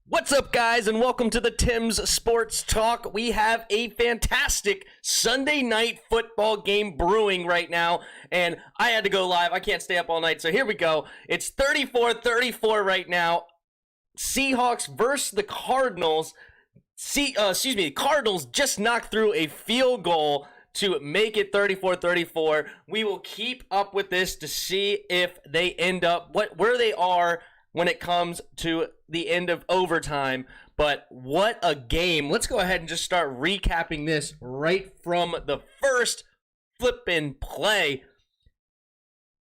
What's up, guys, and welcome to the Tim's Sports Talk. We have a fantastic Sunday night football game brewing right now, and I had to go live. I can't stay up all night, so here we go. It's 34-34 right now. Seahawks versus the Cardinals. Cardinals just knocked through a field goal to make it 34-34. We will keep up with this to see if they end up where they are when it comes to the end of overtime. But what a game. Let's go ahead and just start recapping this right from the first flippin' play.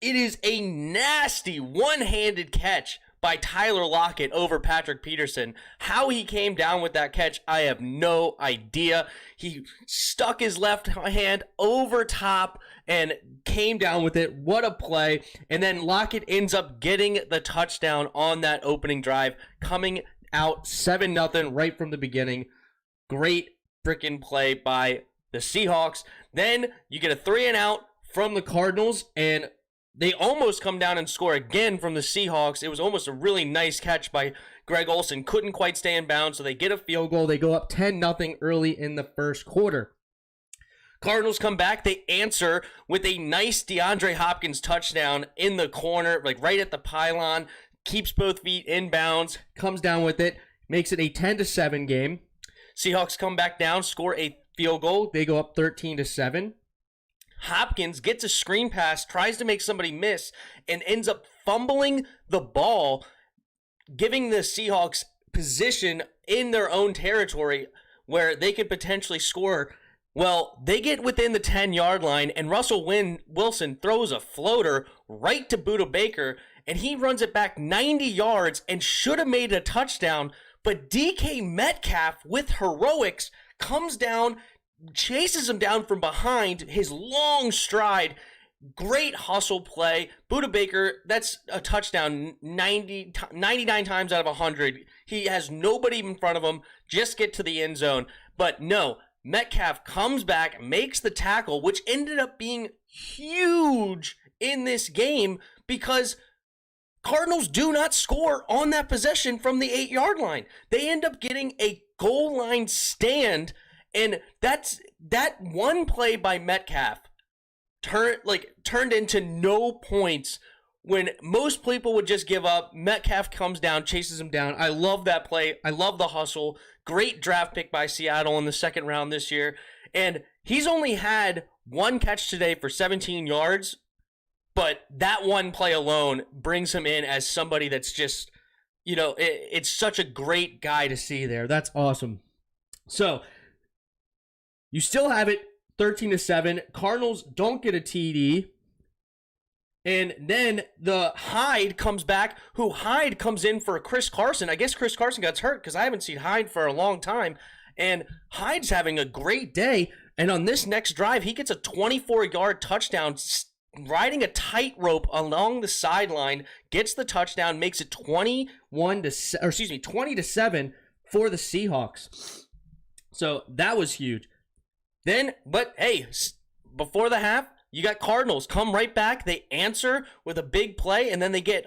It is a nasty one-handed catch by Tyler Locket over Patrick Peterson. How he came down with that catch, I have no idea. He stuck his left hand over top and came down with it. What a play. And then Locket ends up getting the touchdown on that opening drive, coming out 7-0 right from the beginning. Great freaking play by the Seahawks. Then you get a 3-and-out from the Cardinals, and they almost come down and score again from the Seahawks. It was almost a really nice catch by Greg Olsen. Couldn't quite stay in bounds, so they get a field goal. They go up 10-0 early in the first quarter. Cardinals come back. They answer with a nice DeAndre Hopkins touchdown in the corner, like right at the pylon. Keeps both feet in bounds, comes down with it, makes it a 10-7 game. Seahawks come back down, score a field goal. They go up 13-7. Hopkins gets a screen pass, tries to make somebody miss, and ends up fumbling the ball, giving the Seahawks position in their own territory where they could potentially score. Well, they get within the 10-yard line, and Russell Wilson throws a floater right to Buda Baker, and he runs it back 90 yards and should have made a touchdown, but DK Metcalf, with heroics, comes down, chases him down from behind, his long stride. Great hustle play. Buda Baker, that's a touchdown 99 times out of 100. He has nobody in front of him. Just get to the end zone. But no, Metcalf comes back, makes the tackle, which ended up being huge in this game because Cardinals do not score on that possession from the 8-yard line. They end up getting a goal line stand. And that one play by Metcalf turned into no points when most people would just give up. Metcalf comes down, chases him down. I love that play. I love the hustle. Great draft pick by Seattle in the second round this year. And he's only had one catch today for 17 yards, but that one play alone brings him in as somebody that's just, it's such a great guy to see there. That's awesome. So you still have it 13-7. Cardinals don't get a TD. And then the Hyde comes back, Hyde comes in for Chris Carson. I guess Chris Carson got hurt because I haven't seen Hyde for a long time. And Hyde's having a great day. And on this next drive, he gets a 24-yard touchdown, riding a tightrope along the sideline, gets the touchdown, makes it 20-7 for the Seahawks. So that was huge. But hey, before the half, you got Cardinals come right back. They answer with a big play, and then they get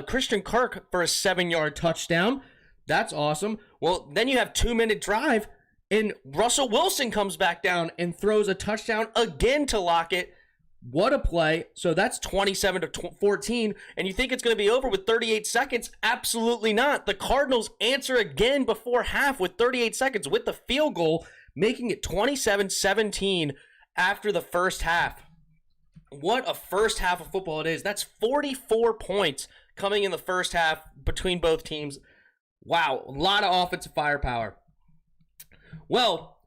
Christian Kirk for a 7-yard touchdown. That's awesome. Well, then you have 2-minute drive, and Russell Wilson comes back down and throws a touchdown again to Locket. What a play. So that's 27-14, and you think it's going to be over with 38 seconds? Absolutely not. The Cardinals answer again before half with 38 seconds with the field goal, making it 27-17 after the first half. What a first half of football it is. That's 44 points coming in the first half between both teams. Wow, a lot of offensive firepower. Well,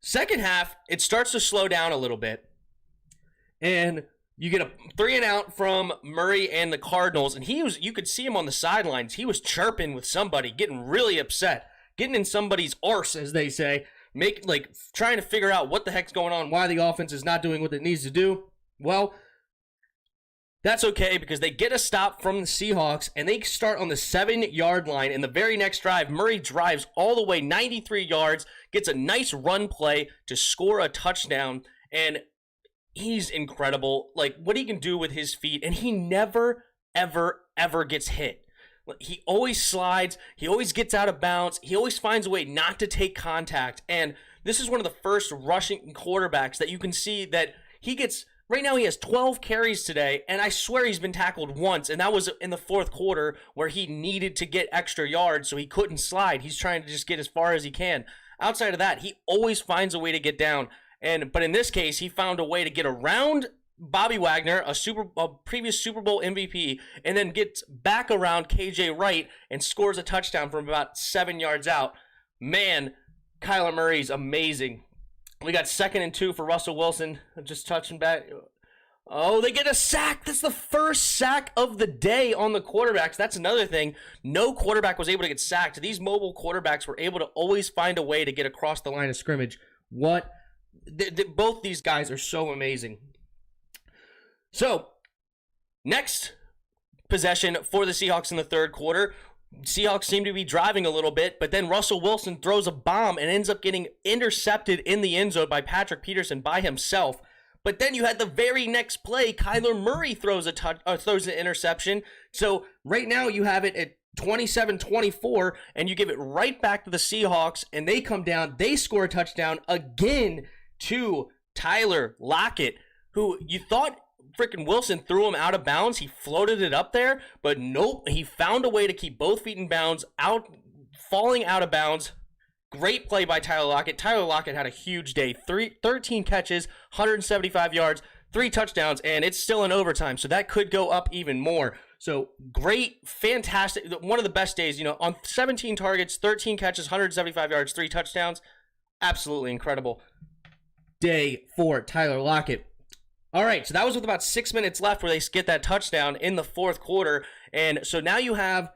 second half, it starts to slow down a little bit. And you get a 3-and-out from Murray and the Cardinals, and you could see him on the sidelines. He was chirping with somebody, getting really upset. Getting in somebody's arse, as they say, trying to figure out what the heck's going on, why the offense is not doing what it needs to do. Well, that's okay because they get a stop from the Seahawks, and they start on the 7-yard line. In the very next drive, Murray drives all the way 93 yards, gets a nice run play to score a touchdown, and he's incredible. What he can do with his feet, and he never, ever, ever gets hit. He always slides. He always gets out of bounds. He always finds a way not to take contact. And this is one of the first rushing quarterbacks that you can see that he gets. Right now he has 12 carries today, and I swear he's been tackled once, and that was in the fourth quarter where he needed to get extra yards, so he couldn't slide. He's trying to just get as far as he can. Outside of that, he always finds a way to get down. But in this case, he found a way to get around Bobby Wagner, a previous Super Bowl MVP, and then gets back around KJ Wright and scores a touchdown from about 7 yards out. Man, Kyler Murray's amazing. We got 2nd and 2 for Russell Wilson. Just touching back. Oh, they get a sack. That's the first sack of the day on the quarterbacks. That's another thing. No quarterback was able to get sacked. These mobile quarterbacks were able to always find a way to get across the line of scrimmage. Both these guys are so amazing. So, next possession for the Seahawks in the third quarter. Seahawks seem to be driving a little bit, but then Russell Wilson throws a bomb and ends up getting intercepted in the end zone by Patrick Peterson by himself. But then you had the very next play, Kyler Murray throws an interception. So right now you have it at 27-24, and you give it right back to the Seahawks, and they come down, they score a touchdown again to Tyler Locket, who you thought freaking Wilson threw him out of bounds. He floated it up there, but nope. He found a way to keep both feet in bounds, falling out of bounds. Great play by Tyler Locket. Tyler Locket had a huge day. 13 catches, 175 yards, 3 touchdowns, and it's still in overtime, so that could go up even more. So great, fantastic, one of the best days, on 17 targets, 13 catches, 175 yards, 3 touchdowns. Absolutely incredible day for Tyler Locket. All right, so that was with about 6 minutes left where they get that touchdown in the fourth quarter. And so now you have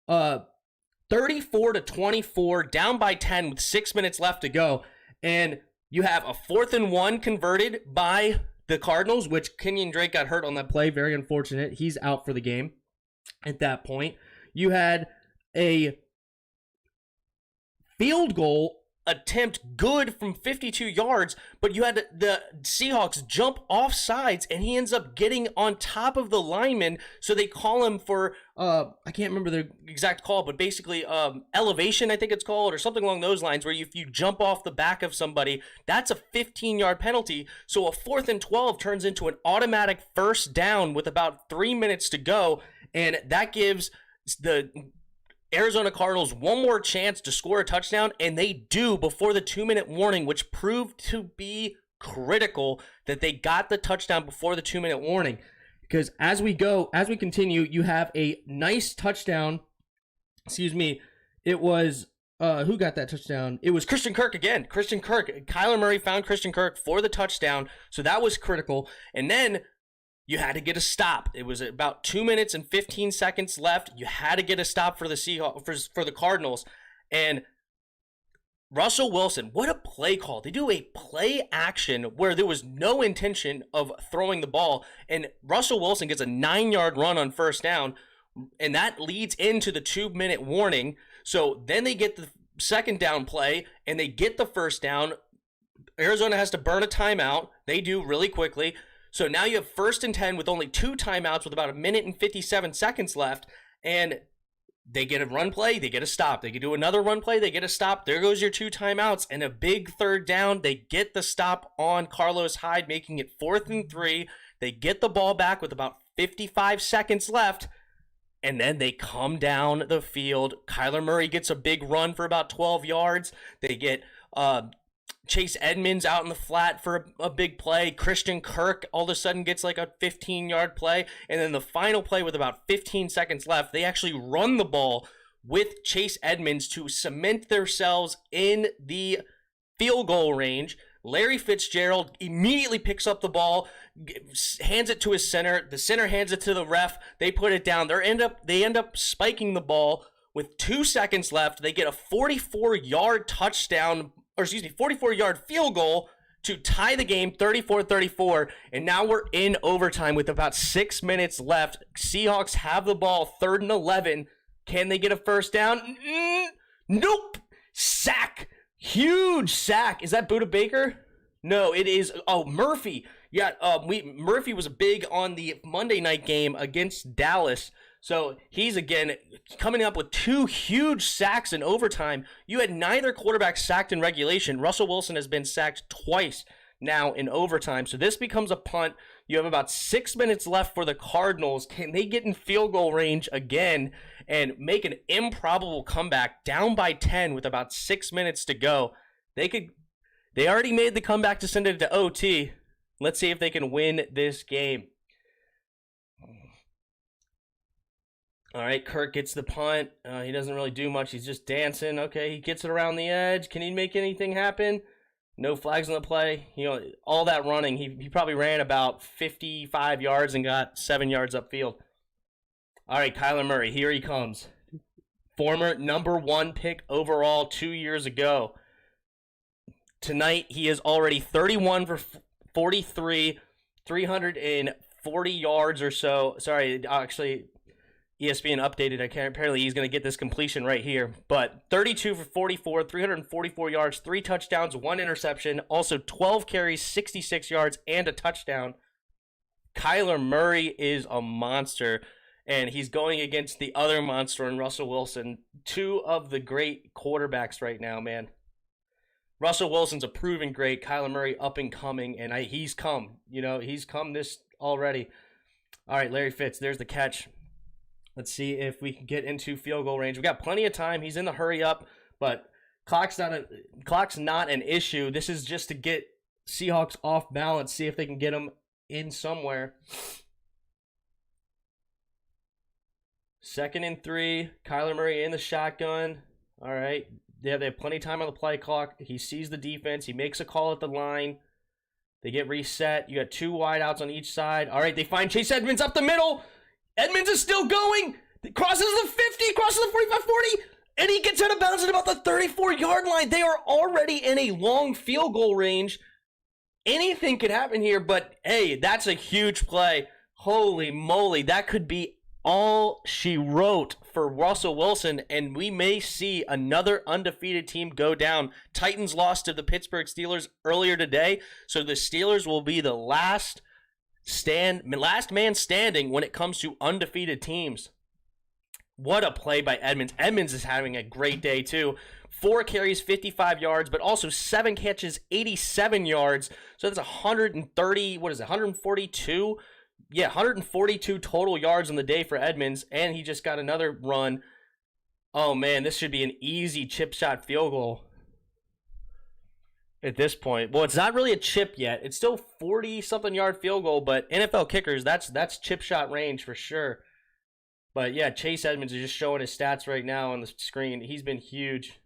34-24, down by 10 with 6 minutes left to go. And you have a 4th and 1 converted by the Cardinals, which Kenyon Drake got hurt on that play. Very unfortunate. He's out for the game at that point. You had a field goal attempt good from 52 yards, but you had the Seahawks jump off sides, and he ends up getting on top of the lineman, so they call him for, I can't remember the exact call, but basically elevation, I think it's called, or something along those lines, where if you jump off the back of somebody, that's a 15-yard penalty, so a 4th and 12 turns into an automatic first down with about 3 minutes to go, and that gives the Arizona Cardinals one more chance to score a touchdown, and they do before the 2-minute warning, which proved to be critical that they got the touchdown before the 2-minute warning. Because as we continue, you have a nice touchdown. It was, who got that touchdown? It was Christian Kirk again. Christian Kirk. Kyler Murray found Christian Kirk for the touchdown, so that was critical. And then you had to get a stop. It was about 2 minutes and 15 seconds left. You had to get a stop for the Seahawks, for the Cardinals. And Russell Wilson, what a play call. They do a play action where there was no intention of throwing the ball. And Russell Wilson gets a 9-yard run on first down. And that leads into the 2-minute warning. So then they get the second down play and they get the first down. Arizona has to burn a timeout. They do really quickly. So now you have 1st and 10 with only 2 timeouts with about 1 minute and 57 seconds left. And they get a run play, they get a stop. They can do another run play, they get a stop. There goes your 2 timeouts and a big 3rd down. They get the stop on Carlos Hyde, making it 4th and 3. They get the ball back with about 55 seconds left. And then they come down the field. Kyler Murray gets a big run for about 12 yards. They get Chase Edmonds out in the flat for a big play. Christian Kirk all of a sudden gets like a 15-yard play. And then the final play with about 15 seconds left, they actually run the ball with Chase Edmonds to cement themselves in the field goal range. Larry Fitzgerald immediately picks up the ball, hands it to his center. The center hands it to the ref. They put it down. They end up spiking the ball with 2 seconds left. They get a 44-yard touchdown, 44-yard field goal to tie the game 34-34, and now we're in overtime with about 6 minutes left. Seahawks have the ball, 3rd and 11. Can they get a first down? Nope. Sack. Huge sack. Is that Budda Baker? No, it is. Oh, Murphy. Yeah, Murphy was big on the Monday night game against Dallas. So he's, again, coming up with 2 huge sacks in overtime. You had neither quarterback sacked in regulation. Russell Wilson has been sacked twice now in overtime. So this becomes a punt. You have about 6 minutes left for the Cardinals. Can they get in field goal range again and make an improbable comeback down by 10 with about 6 minutes to go? They already made the comeback to send it to OT. Let's see if they can win this game. All right, Kirk gets the punt. He doesn't really do much. He's just dancing. Okay, he gets it around the edge. Can he make anything happen? No flags on the play. You know, all that running, he probably ran about 55 yards and got 7 yards upfield. All right, Kyler Murray, here he comes. Former #1 pick overall 2 years ago. Tonight, he is already 31 for 43, 340 yards or so. Sorry, actually, ESPN updated. Apparently, he's going to get this completion right here. But 32 for 44, 344 yards, 3 touchdowns, 1 interception. Also 12 carries, 66 yards, and a touchdown. Kyler Murray is a monster, and he's going against the other monster in Russell Wilson. 2 of the great quarterbacks right now, man. Russell Wilson's a proven great. Kyler Murray up and coming, and he's come. You know, he's come this already. All right, Larry Fitz, there's the catch. Let's see if we can get into field goal range. We got plenty of time. He's in the hurry up, but clock's not an issue. This is just to get Seahawks off balance, see if they can get them in somewhere. 2nd and 3. Kyler Murray in the shotgun. All right. They have plenty of time on the play clock. He sees the defense. He makes a call at the line. They get reset. You got 2 wideouts on each side. All right, they find Chase Edmonds up the middle. Edmonds is still going. Crosses the 50, crosses the 45, 40, and he gets out of bounds at about the 34-yard line. They are already in a long field goal range. Anything could happen here, but hey, that's a huge play. Holy moly, that could be all she wrote for Russell Wilson, and we may see another undefeated team go down. Titans lost to the Pittsburgh Steelers earlier today, so the Steelers will be the last man standing when it comes to undefeated teams. What a play by Edmonds. Edmonds is having a great day too. 4 carries, 55 yards, but also 7 catches, 87 yards. So that's 142? Yeah, 142 total yards on the day for Edmonds, and he just got another run. Oh man, this should be an easy chip shot field goal at this point. Well, it's not really a chip yet. It's still 40-something yard field goal, but NFL kickers, that's chip shot range for sure. But yeah, Chase Edmonds is just showing his stats right now on the screen. He's been huge.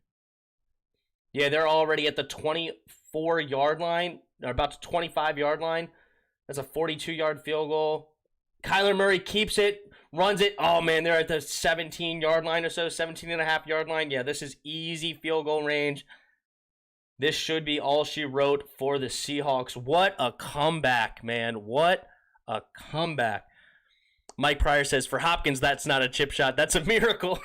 Yeah, they're already at the 24-yard line, or about the 25-yard line. That's a 42-yard field goal. Kyler Murray keeps it, runs it. Oh, man, they're at the 17-yard line or so, 17.5-yard line. Yeah, this is easy field goal range. This should be all she wrote for the Seahawks. What a comeback, man. What a comeback. Mike Pryor says, for Hopkins, that's not a chip shot. That's a miracle.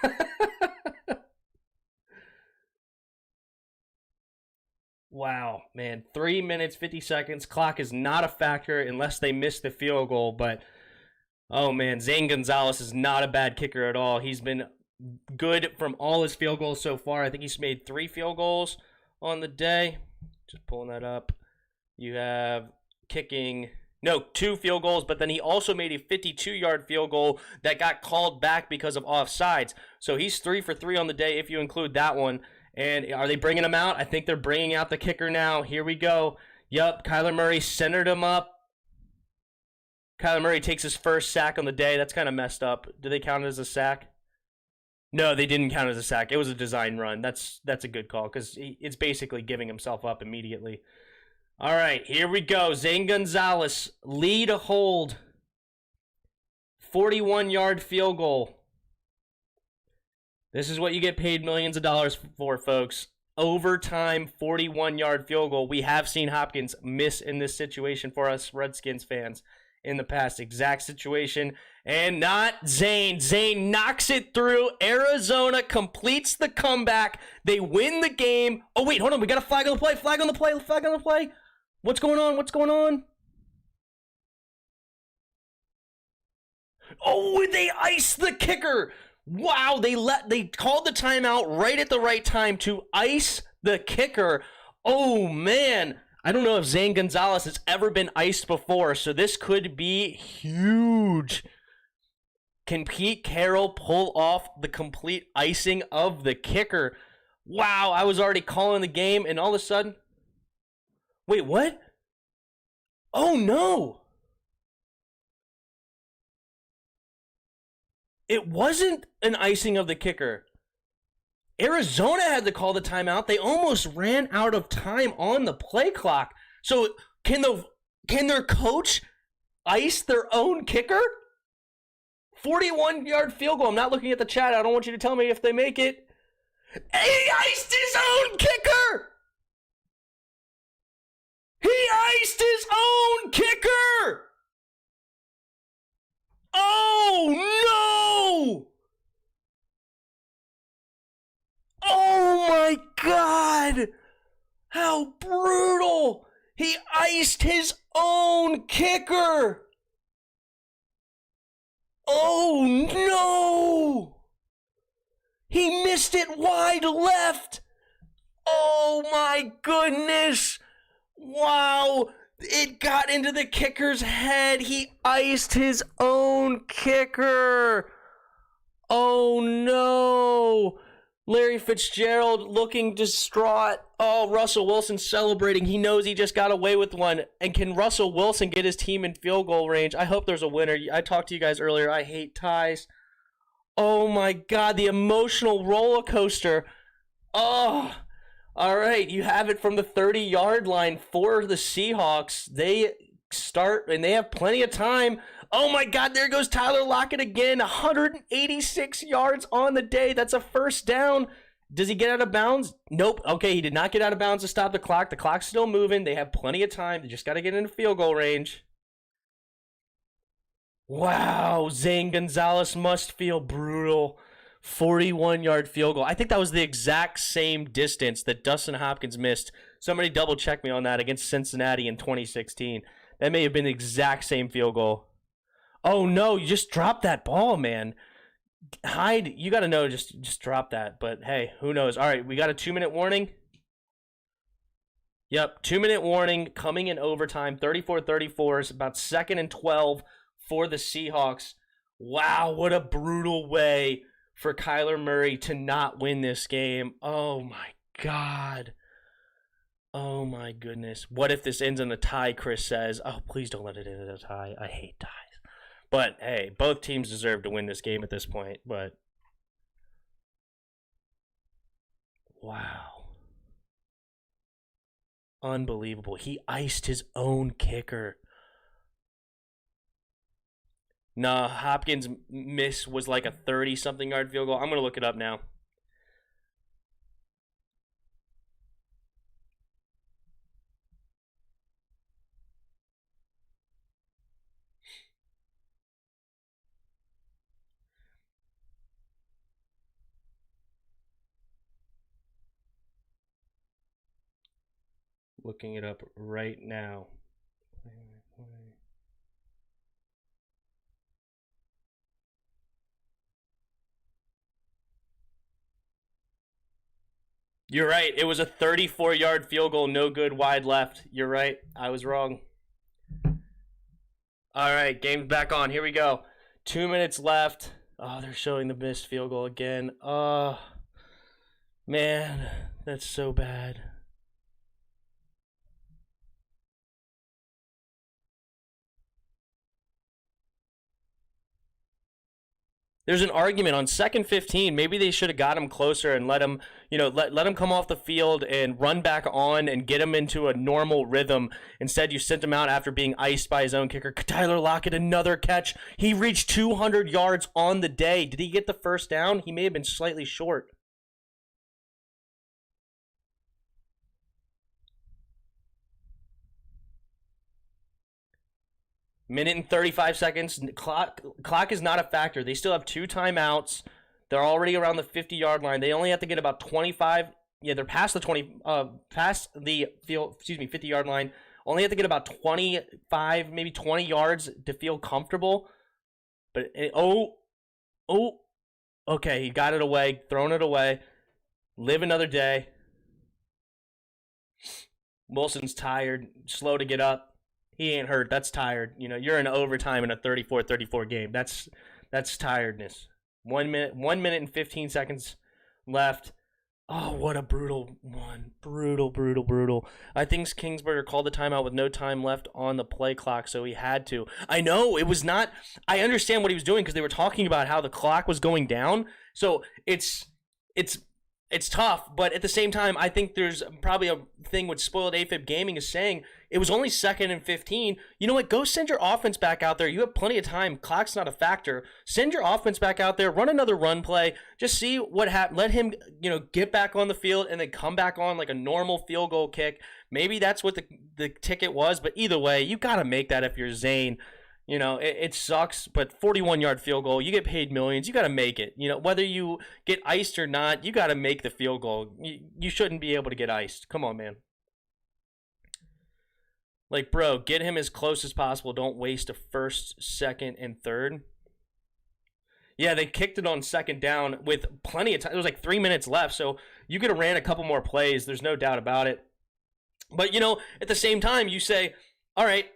Wow, man. 3 minutes, 50 seconds. Clock is not a factor unless they miss the field goal. But, oh, man, Zane Gonzalez is not a bad kicker at all. He's been good from all his field goals so far. I think he's made 3 field goals on the day. Just pulling that up. You have kicking, 2 field goals, but then he also made a 52-yard field goal that got called back because of offsides. So he's 3 for 3 on the day if you include that one. And are they bringing him out? I think they're bringing out the kicker now. Here we go. Yup, Kyler Murray centered him up. Kyler Murray takes his first sack on the day. That's kind of messed up. Do they count it as a sack? No, they didn't count it as a sack. It was a design run. That's a good call because it's basically giving himself up immediately. All right, here we go. Zane Gonzalez, lead a hold. 41-yard field goal. This is what you get paid millions of dollars for, folks. Overtime 41-yard field goal. We have seen Hopkins miss in this situation for us Redskins fans in the past. Exact situation. And not Zane. Zane knocks it through. Arizona completes the comeback. They win the game. Oh, wait, hold on. We got a flag on the play. Flag on the play. Flag on the play. What's going on? What's going on? Oh, they iced the kicker. Wow, they called the timeout right at the right time to ice the kicker. Oh, man. I don't know if Zane Gonzalez has ever been iced before, so this could be huge. Can Pete Carroll pull off the complete icing of the kicker? Wow, I was already calling the game, and all of a sudden... Wait, what? Oh, no! It wasn't an icing of the kicker. Arizona had to call the timeout. They almost ran out of time on the play clock. So can their coach ice their own kicker? 41-yard field goal. I'm not looking at the chat. I don't want you to tell me if they make it. He iced his own kicker! He iced his own kicker! Oh, no! Oh, my God! How brutal! He iced his own kicker! Oh, no! He missed it wide left! Oh, my goodness! Wow! It got into the kicker's head. He iced his own kicker. Oh, no. Larry Fitzgerald looking distraught. Oh, Russell Wilson celebrating. He knows he just got away with one. And can Russell Wilson get his team in field goal range? I hope there's a winner. I talked to you guys earlier. I hate ties. Oh, my God. The emotional roller coaster. Oh, all right, you have it from the 30-yard line for the Seahawks. They start, and they have plenty of time. Oh, my God, there goes Tyler Lockett again. 186 yards on the day. That's a first down. Does he get out of bounds? Nope. Okay, he did not get out of bounds to stop the clock. The clock's still moving. They have plenty of time. They just got to get into field goal range. Wow, Zane Gonzalez must feel brutal. 41-yard field goal. I think that was the exact same distance that Dustin Hopkins missed. Somebody double-check me on that against Cincinnati in 2016. That may have been the exact same field goal. Oh, no, you just dropped that ball, man. Hyde, you got to know, just drop that. But, hey, who knows? All right, we got a 2-minute warning. Yep, 2-minute warning coming in overtime. 34-34 is about 2nd and 12 for the Seahawks. Wow, what a brutal way for Kyler Murray to not win this game. Oh, my God. Oh, my goodness. What if this ends in a tie, Chris says. Oh, please don't let it end in a tie. I hate ties. But, hey, both teams deserve to win this game at this point. But, wow. Unbelievable. He iced his own kicker. Nah, Hopkins' miss was like a 30-something yard field goal. I'm going to look it up now. Looking it up right now. You're right. It was a 34-yard field goal, no good, wide left. You're right. I was wrong. All right, game's back on. Here we go. 2 minutes left. Oh, they're showing the missed field goal again. Oh, man, that's so bad. There's an argument on 2nd 15. Maybe they should have got him closer and let him, let him come off the field and run back on and get him into a normal rhythm. Instead, you sent him out after being iced by his own kicker. Tyler Lockett, another catch. He reached 200 yards on the day. Did he get the first down? He may have been slightly short. Minute and 35 seconds. Clock is not a factor. They still have 2 timeouts. They're already around the 50-yard line. They only have to get about 25. Yeah, they're past the 50-yard line. Only have to get about 25, maybe 20 yards to feel comfortable. But, okay, he got it away, thrown it away. Live another day. Wilson's tired, slow to get up. He ain't hurt. That's tired. You know, you're in overtime in a 34-34 game. That's tiredness. 1 minute and 15 seconds left. Oh, what a brutal one. Brutal. I think Kingsbury called the timeout with no time left on the play clock, so he had to. I know, it was not... I understand what he was doing because they were talking about how the clock was going down. So it's tough, but at the same time, I think there's probably a thing with Spoiled AFib Gaming is saying it was only 2nd and 15. You know what? Go send your offense back out there. You have plenty of time. Clock's not a factor. Send your offense back out there. Run another run play. Just see what happens. Let him, get back on the field and then come back on like a normal field goal kick. Maybe that's what the ticket was, but either way, you got to make that if you're Zane. It sucks, but 41-yard field goal, you get paid millions, you got to make it. Whether you get iced or not, you got to make the field goal. You shouldn't be able to get iced. Come on, man. Like, bro, get him as close as possible. Don't waste a 1st, 2nd, and 3rd. Yeah, they kicked it on 2nd down with plenty of time. It was like 3 minutes left, so you could have ran a couple more plays. There's no doubt about it. But, at the same time, you say, all right,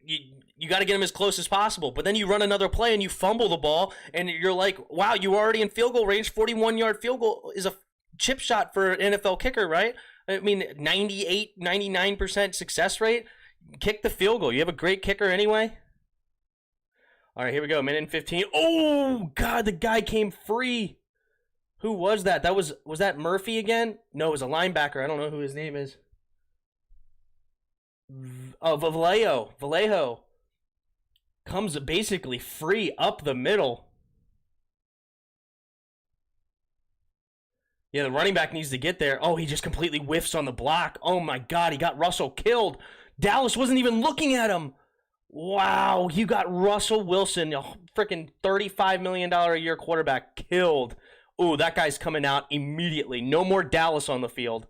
you got to get him as close as possible. But then you run another play and you fumble the ball, and you're like, wow, you were already in field goal range. 41-yard field goal is a chip shot for an NFL kicker, right? I mean, 98, 99% success rate. Kick the field goal. You have a great kicker anyway. All right, here we go. Minute and 15. Oh, God, the guy came free. Who was that? Was that Murphy again? No, it was a linebacker. I don't know who his name is. Oh, Vallejo comes basically free up the middle. Yeah, the running back needs to get there. Oh, he just completely whiffs on the block. Oh, my God, he got Russell killed. Dallas wasn't even looking at him. Wow, you got Russell Wilson, a freaking $35 million a year quarterback, killed. Oh, that guy's coming out immediately. No more Dallas on the field.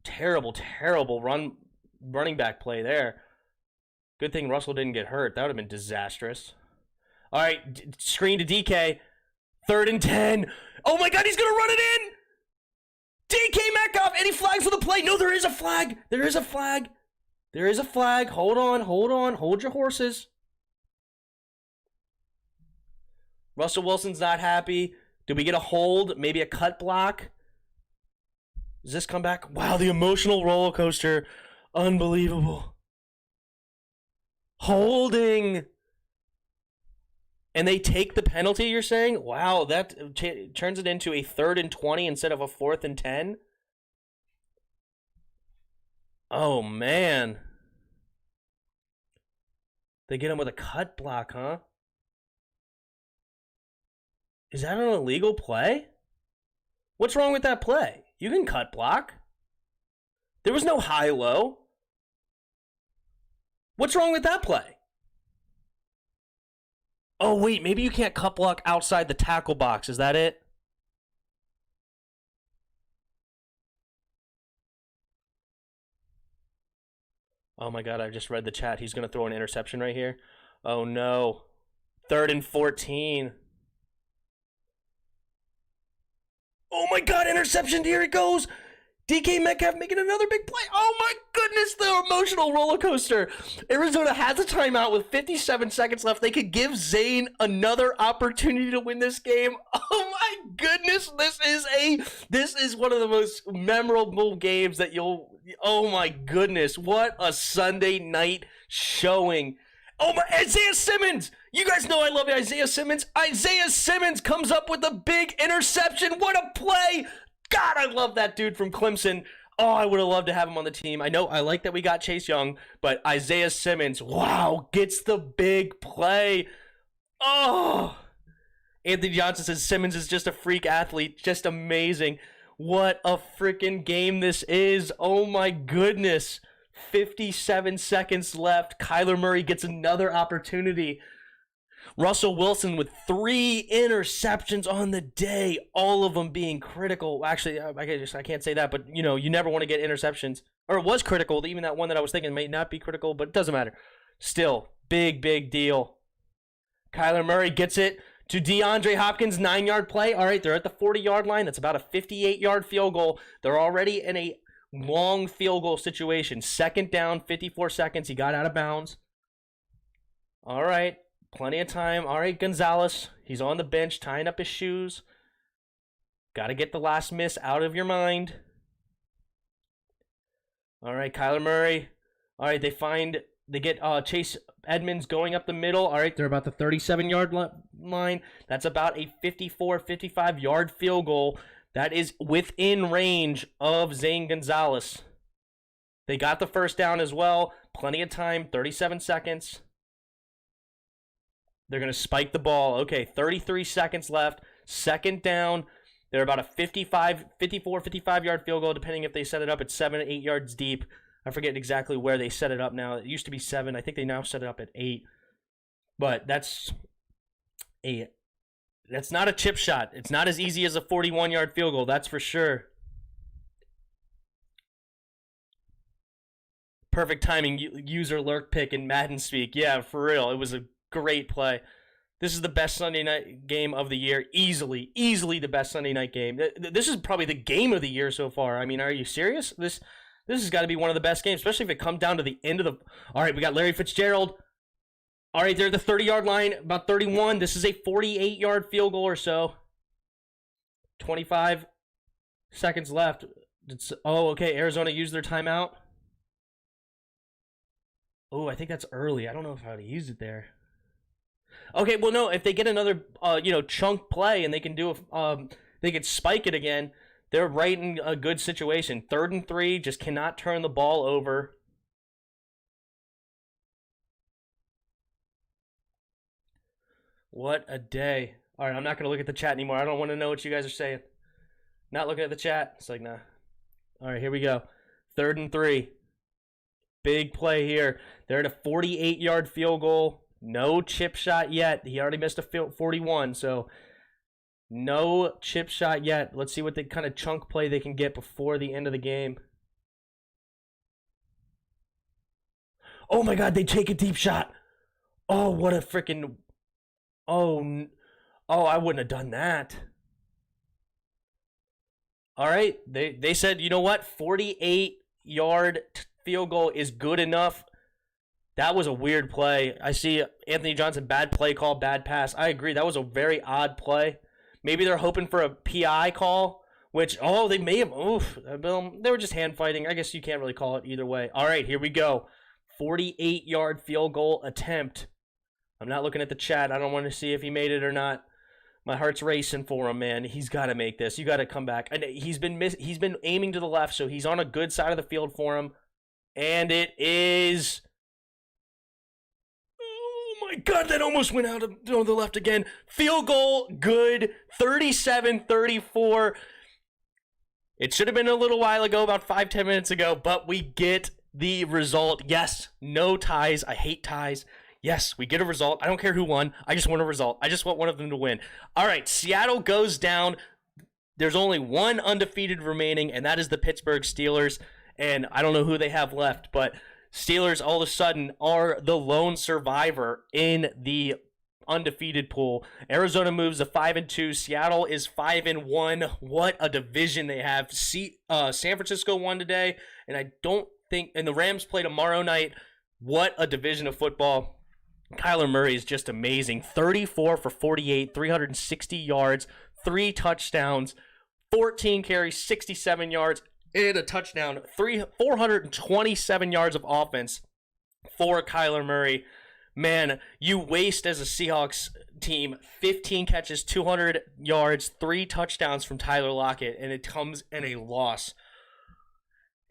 Terrible running back play there. Good thing Russell didn't get hurt. That would have been disastrous. All right, screen to DK. 3rd and 10. Oh my God, he's going to run it in. DK Metcalf, any flags for the play? No, there is a flag. There is a flag. Hold on. Hold your horses. Russell Wilson's not happy. Did we get a hold? Maybe a cut block? Does this come back? Wow, the emotional roller coaster. Unbelievable. Holding. And they take the penalty, you're saying? Wow, that turns it into a 3rd and 20 instead of a 4th and 10? Oh, man. They get him with a cut block, huh? Is that an illegal play? What's wrong with that play? You can cut block. There was no high-low. What's wrong with that play? Oh, wait, maybe you can't cut block outside the tackle box. Is that it? Oh, my God, I just read the chat. He's going to throw an interception right here. Oh, no. 3rd and 14. Oh, my God, interception. Here it goes. DK Metcalf making another big play. Oh, my goodness, the emotional roller coaster. Arizona has a timeout with 57 seconds left. They could give Zane another opportunity to win this game. Oh, my goodness. This is one of the most memorable games that oh, my goodness. What a Sunday night showing. Oh, my, Isaiah Simmons. You guys know I love Isaiah Simmons. Isaiah Simmons comes up with a big interception. What a play. God, I love that dude from Clemson. Oh, I would have loved to have him on the team. I know I like that we got Chase Young, but Isaiah Simmons, wow, gets the big play. Oh. Anthony Johnson says Simmons is just a freak athlete. Just amazing. What a freaking game this is. Oh, my goodness. 57 seconds left. Kyler Murray gets another opportunity. Russell Wilson with 3 interceptions on the day, all of them being critical. Actually, I can't say that, but, you never want to get interceptions. Or it was critical. Even that one that I was thinking may not be critical, but it doesn't matter. Still, big deal. Kyler Murray gets it to DeAndre Hopkins, 9-yard play. All right, they're at the 40-yard line. That's about a 58-yard field goal. They're already in a long field goal situation. Second down, 54 seconds. He got out of bounds. All right, plenty of time. All right, Gonzalez, he's on the bench tying up his shoes. Got to get the last miss out of your mind. All right, Kyler Murray. All right, they get Chase Edmonds going up the middle. All right, they're about the 37-yard line. That's about a 54, 55-yard field goal. That is within range of Zane Gonzalez. They got the first down as well. Plenty of time, 37 seconds. They're going to spike the ball. Okay, 33 seconds left. Second down. They're about a 54, 55-yard field goal, depending if they set it up at 7 8 yards deep. I forget exactly where they set it up now. It used to be 7. I think they now set it up at 8. But that's not a chip shot. It's not as easy as a 41-yard field goal, that's for sure. Perfect timing, user lurk pick in Madden speak. Yeah, for real. It was a great play. This is the best Sunday night game of the year. Easily the best Sunday night game. This is probably the game of the year so far. I mean, are you serious? This has got to be one of the best games, especially if it comes down to the end of the... All right, we got Larry Fitzgerald. All right, they're at the 30-yard line, about 31. This is a 48-yard field goal or so. 25 seconds left. Okay, Arizona used their timeout. Oh, I think that's early. I don't know if I would have used it there. Okay, well, no, if they get another, chunk play and they can they can spike it again, they're right in a good situation. 3rd and 3, just cannot turn the ball over. What a day. All right, I'm not going to look at the chat anymore. I don't want to know what you guys are saying. Not looking at the chat. It's like, nah. All right, here we go. 3rd and 3. Big play here. They're at a 48-yard field goal. No chip shot yet. He already missed a 41, so no chip shot yet. Let's see what the kind of chunk play they can get before the end of the game. Oh my God, they take a deep shot. Oh, what a freaking... Oh, I wouldn't have done that. All right, they said, you know what? 48-yard field goal is good enough. That was a weird play. I see Anthony Johnson, bad play call, bad pass. I agree. That was a very odd play. Maybe they're hoping for a PI call, which, they may have. They were just hand fighting. I guess you can't really call it either way. All right, here we go. 48-yard field goal attempt. I'm not looking at the chat. I don't want to see if he made it or not. My heart's racing for him, man. He's got to make this. You got to come back. And he's been aiming to the left, so he's on a good side of the field for him. And it is... my God, that almost went out of the left again. Field goal, good. 37-34. It should have been a little while ago, about 5-10 minutes ago, but we get the result. Yes, no ties. I hate ties. Yes, we get a result. I don't care who won. I just want a result. I just want one of them to win. All right, Seattle goes down. There's only one undefeated remaining, and that is the Pittsburgh Steelers. And I don't know who they have left, but Steelers all of a sudden are the lone survivor in the undefeated pool. Arizona moves to 5-2. Seattle is 5-1. What a division they have. San Francisco won today, and the Rams play tomorrow night. What a division of football. Kyler Murray is just amazing. 34 for 48, 360 yards, 3 touchdowns, 14 carries, 67 yards, and a touchdown. 427 yards of offense for Kyler Murray. Man, you waste as a Seahawks team 15 catches, 200 yards, 3 touchdowns from Tyler Lockett, and it comes in a loss.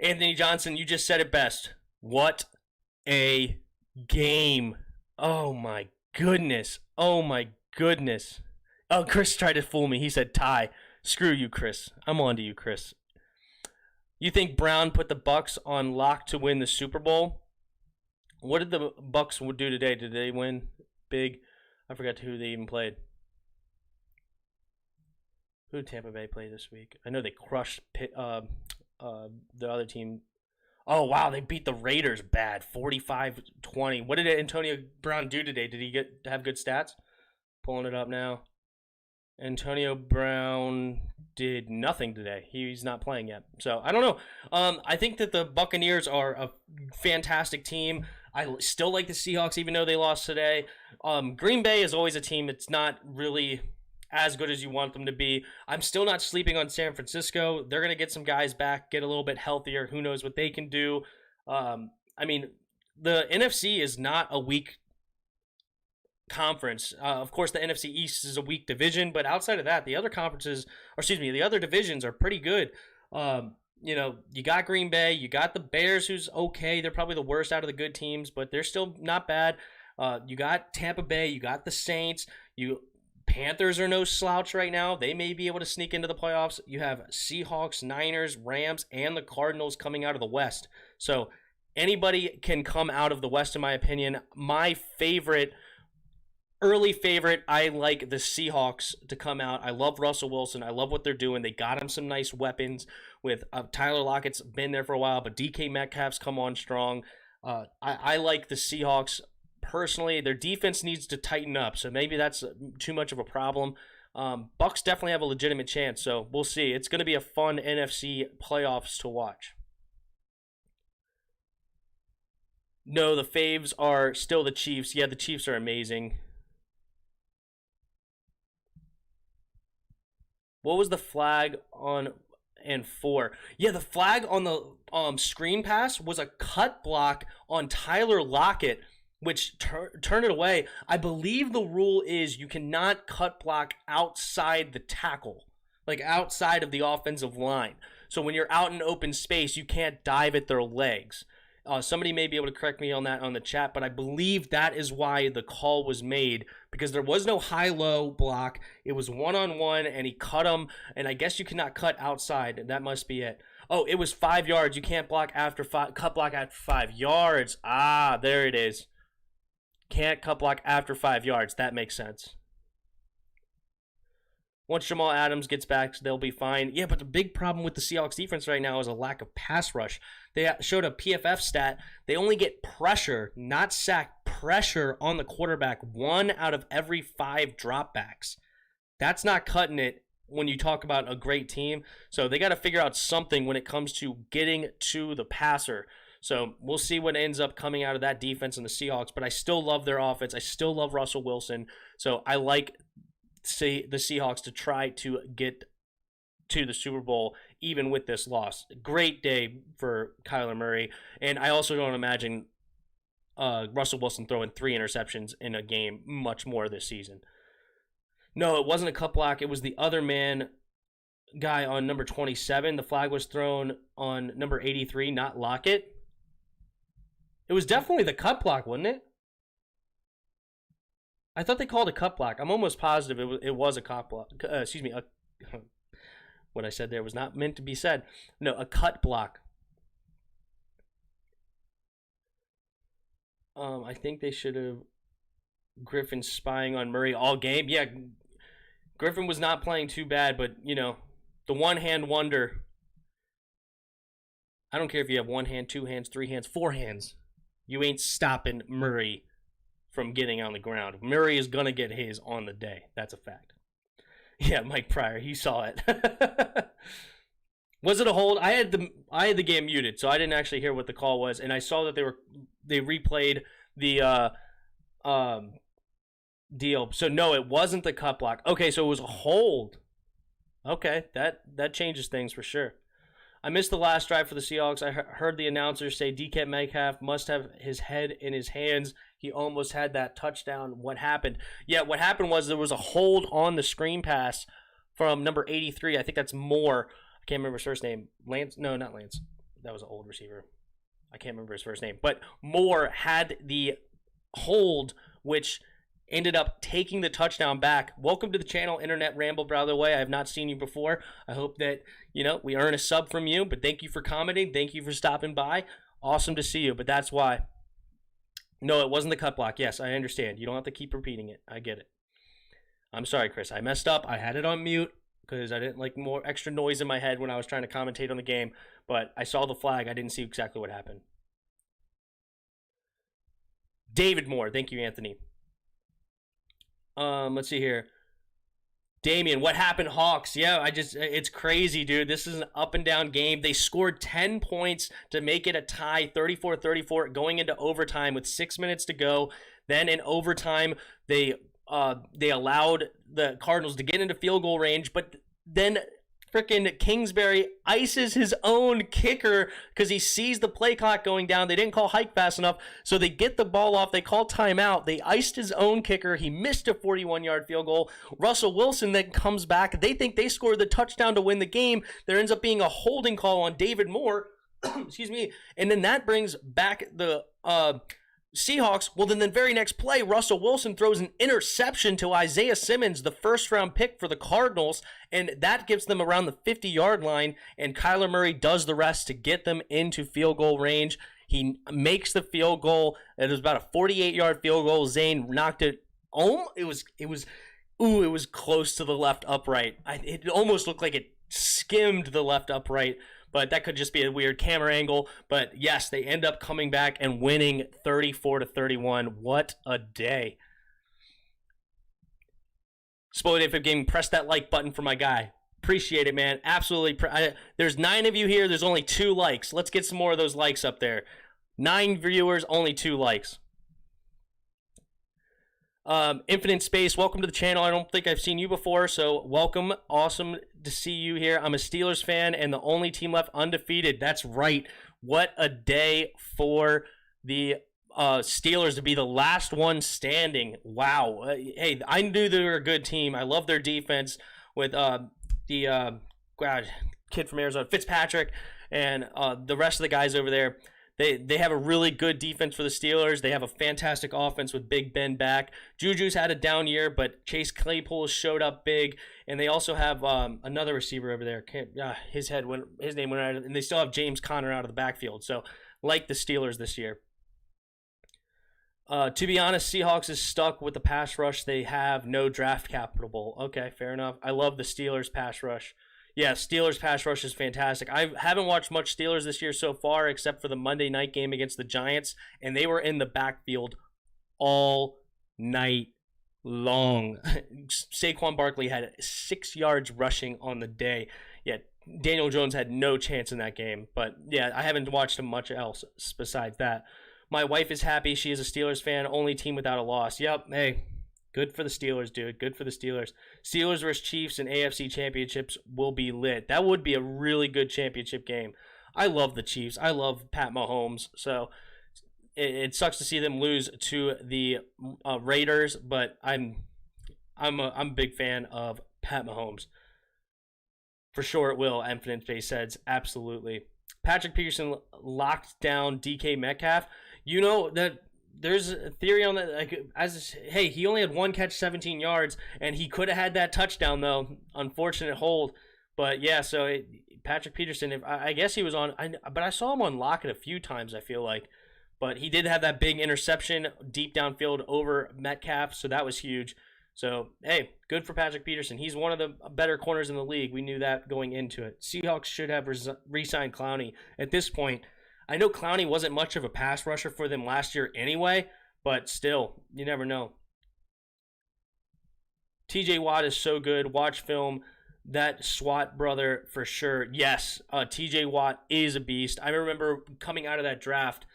Anthony Johnson, you just said it best. What a game. Oh, my goodness. Oh, my goodness. Oh, Chris tried to fool me. He said tie. Screw you, Chris. I'm on to you, Chris. You think Brown put the Bucs on lock to win the Super Bowl? What did the Bucs do today? Did they win big? I forgot who they even played. Who did Tampa Bay play this week? I know they crushed the other team. Oh, wow, they beat the Raiders bad, 45-20. What did Antonio Brown do today? Did he have good stats? Pulling it up now. Antonio Brown did nothing today. He's not playing yet. So, I don't know. I think that the Buccaneers are a fantastic team. I still like the Seahawks, even though they lost today. Green Bay is always a team that's not really as good as you want them to be. I'm still not sleeping on San Francisco. They're going to get some guys back, get a little bit healthier. Who knows what they can do. I mean, the NFC is not a weak conference. Of course, the NFC East is a weak division, but outside of that, the other conferences, or excuse me, the other divisions are pretty good. You know, you got Green Bay, you got the Bears, who's okay. They're probably the worst out of the good teams, but they're still not bad. You got Tampa Bay, you got the Saints, Panthers are no slouch right now. They may be able to sneak into the playoffs. You have Seahawks, Niners, Rams, and the Cardinals coming out of the West. So anybody can come out of the West, in my opinion. My early favorite, I like the Seahawks to come out. I love Russell Wilson. I love what they're doing. They got him some nice weapons with Tyler Lockett's been there for a while, but DK Metcalf's come on strong. I like the Seahawks. Personally, their defense needs to tighten up, so maybe that's too much of a problem. Bucks definitely have a legitimate chance, so we'll see. It's going to be a fun NFC playoffs to watch. No, the faves are still the Chiefs. Yeah, the Chiefs are amazing. What was the flag on and 4? Yeah, the flag on the screen pass was a cut block on Tyler Lockett, which turned it away. I believe the rule is you cannot cut block outside the tackle, like outside of the offensive line. So when you're out in open space, you can't dive at their legs. Somebody may be able to correct me on that on the chat, but I believe that is why the call was made, because there was no high-low block. It was one-on-one, and he cut him, and I guess you cannot cut outside. That must be it. Oh, it was 5 yards. You can't block after cut block after 5 yards. Ah, there it is. Can't cut block after 5 yards. That makes sense. Once Jamal Adams gets back, they'll be fine. Yeah, but the big problem with the Seahawks defense right now is a lack of pass rush. They showed a PFF stat. They only get pressure, not sack, pressure on the quarterback 1 out of every 5 dropbacks. That's not cutting it when you talk about a great team. So they got to figure out something when it comes to getting to the passer. So we'll see what ends up coming out of that defense in the Seahawks. But I still love their offense. I still love Russell Wilson. So I like the Seahawks to try to get to the Super Bowl even with this loss. Great day for Kyler Murray. And I also don't imagine Russell Wilson throwing 3 interceptions in a game much more this season. No, it wasn't a cut block. It was the other man guy on number 27. The flag was thrown on number 83, not Locket. It was definitely the cut block, wasn't it? I thought they called a cut block. I'm almost positive it was a cut block. Excuse me. What I said there was not meant to be said. No, a cut block. I think they should have Griffin spying on Murray all game. Yeah, Griffin was not playing too bad, but, you know, the one-hand wonder. I don't care if you have 1 hand, 2 hands, 3 hands, 4 hands. You ain't stopping Murray from getting on the ground. Murray is going to get his on the day. That's a fact. Yeah, Mike Pryor, he saw it. Was it a hold? I had the game muted, so I didn't actually hear what the call was, and I saw that they replayed the deal. So no, it wasn't the cut block. Okay, so it was a hold. Okay, that changes things for sure. I missed the last drive for the Seahawks. I heard the announcer say DK Metcalf must have his head in his hands. He almost had that touchdown. What happened? Yeah, what happened was there was a hold on the screen pass from number 83. I think that's Moore. I can't remember his first name. Lance? No, not Lance. That was an old receiver. I can't remember his first name. But Moore had the hold, which ended up taking the touchdown back. Welcome to the channel, Internet Ramble, by the way. I have not seen you before. I hope that, we earn a sub from you, but thank you for commenting. Thank you for stopping by. Awesome to see you, but that's why. No, it wasn't the cut block. Yes, I understand. You don't have to keep repeating it. I get it. I'm sorry, Chris. I messed up. I had it on mute because I didn't like more extra noise in my head when I was trying to commentate on the game, but I saw the flag. I didn't see exactly what happened. David Moore. Thank you, Anthony. Let's see here. Damian, what happened, Hawks? Yeah, it's crazy, dude. This is an up and down game. They scored 10 points to make it a tie, 34-34, going into overtime with 6 minutes to go. Then in overtime, they allowed the Cardinals to get into field goal range, but then freaking Kingsbury ices his own kicker because he sees the play clock going down. They didn't call hike fast enough, so they get the ball off. They call timeout. They iced his own kicker. He missed a 41-yard field goal. Russell Wilson then comes back. They think they scored the touchdown to win the game. There ends up being a holding call on David Moore. Excuse me. And then that brings back the Seahawks. Well, then the very next play, Russell Wilson throws an interception to Isaiah Simmons, the first-round pick for the Cardinals, and that gives them around the 50-yard line, and Kyler Murray does the rest to get them into field goal range. He makes the field goal. It was about a 48-yard field goal. Zane knocked it home. It was close to the left upright. It almost looked like it skimmed the left upright, but that could just be a weird camera angle. But yes, they end up coming back and winning 34-31. What a day. Spoiler Gaming, press that like button for my guy. Appreciate it, man. Absolutely. There's 9 of you here. There's only 2 likes. Let's get some more of those likes up there. 9 viewers, only 2 likes. Infinite Space, welcome to the channel. I don't think I've seen you before, so welcome. Awesome to see you here. I'm a Steelers fan and the only team left undefeated. That's right. What a day for the Steelers to be the last one standing. Wow. Hey, I knew they were a good team. I love their defense with the kid from Arizona, Fitzpatrick, and the rest of the guys over there. They have a really good defense for the Steelers. They have a fantastic offense with Big Ben back. Juju's had a down year, but Chase Claypool showed up big. And they also have another receiver over there. His name went out, and they still have James Conner out of the backfield. So, like the Steelers this year. To be honest, Seahawks is stuck with the pass rush. They have no draft capital. Okay, fair enough. I love the Steelers pass rush. Yeah, Steelers pass rush is fantastic. I haven't watched much Steelers this year so far, except for the Monday night game against the Giants, and they were in the backfield all night long. Saquon Barkley had 6 yards rushing on the day. Yeah, Daniel Jones had no chance in that game. But yeah, I haven't watched him much else besides that. My wife is happy. She is a Steelers fan. Only team without a loss. Yep, hey. Good for the Steelers, dude. Good for the Steelers. Steelers versus Chiefs in AFC championships will be lit. That would be a really good championship game. I love the Chiefs. I love Pat Mahomes. So it sucks to see them lose to the Raiders, but I'm a big fan of Pat Mahomes. For sure it will, Infinite Space says. Absolutely. Patrick Peterson locked down DK Metcalf. You know that there's a theory on that. Hey, he only had 1 catch, 17 yards, and he could have had that touchdown though. Unfortunate hold, but yeah. So Patrick Peterson, I guess he was on, but I saw him on Locket a few times. I feel like, but he did have that big interception deep downfield over Metcalf, so that was huge. So hey, good for Patrick Peterson. He's one of the better corners in the league. We knew that going into it. Seahawks should have re-signed Clowney at this point. I know Clowney wasn't much of a pass rusher for them last year anyway, but still, you never know. TJ Watt is so good. Watch film. That SWAT brother for sure. Yes, TJ Watt is a beast. I remember coming out of that draft,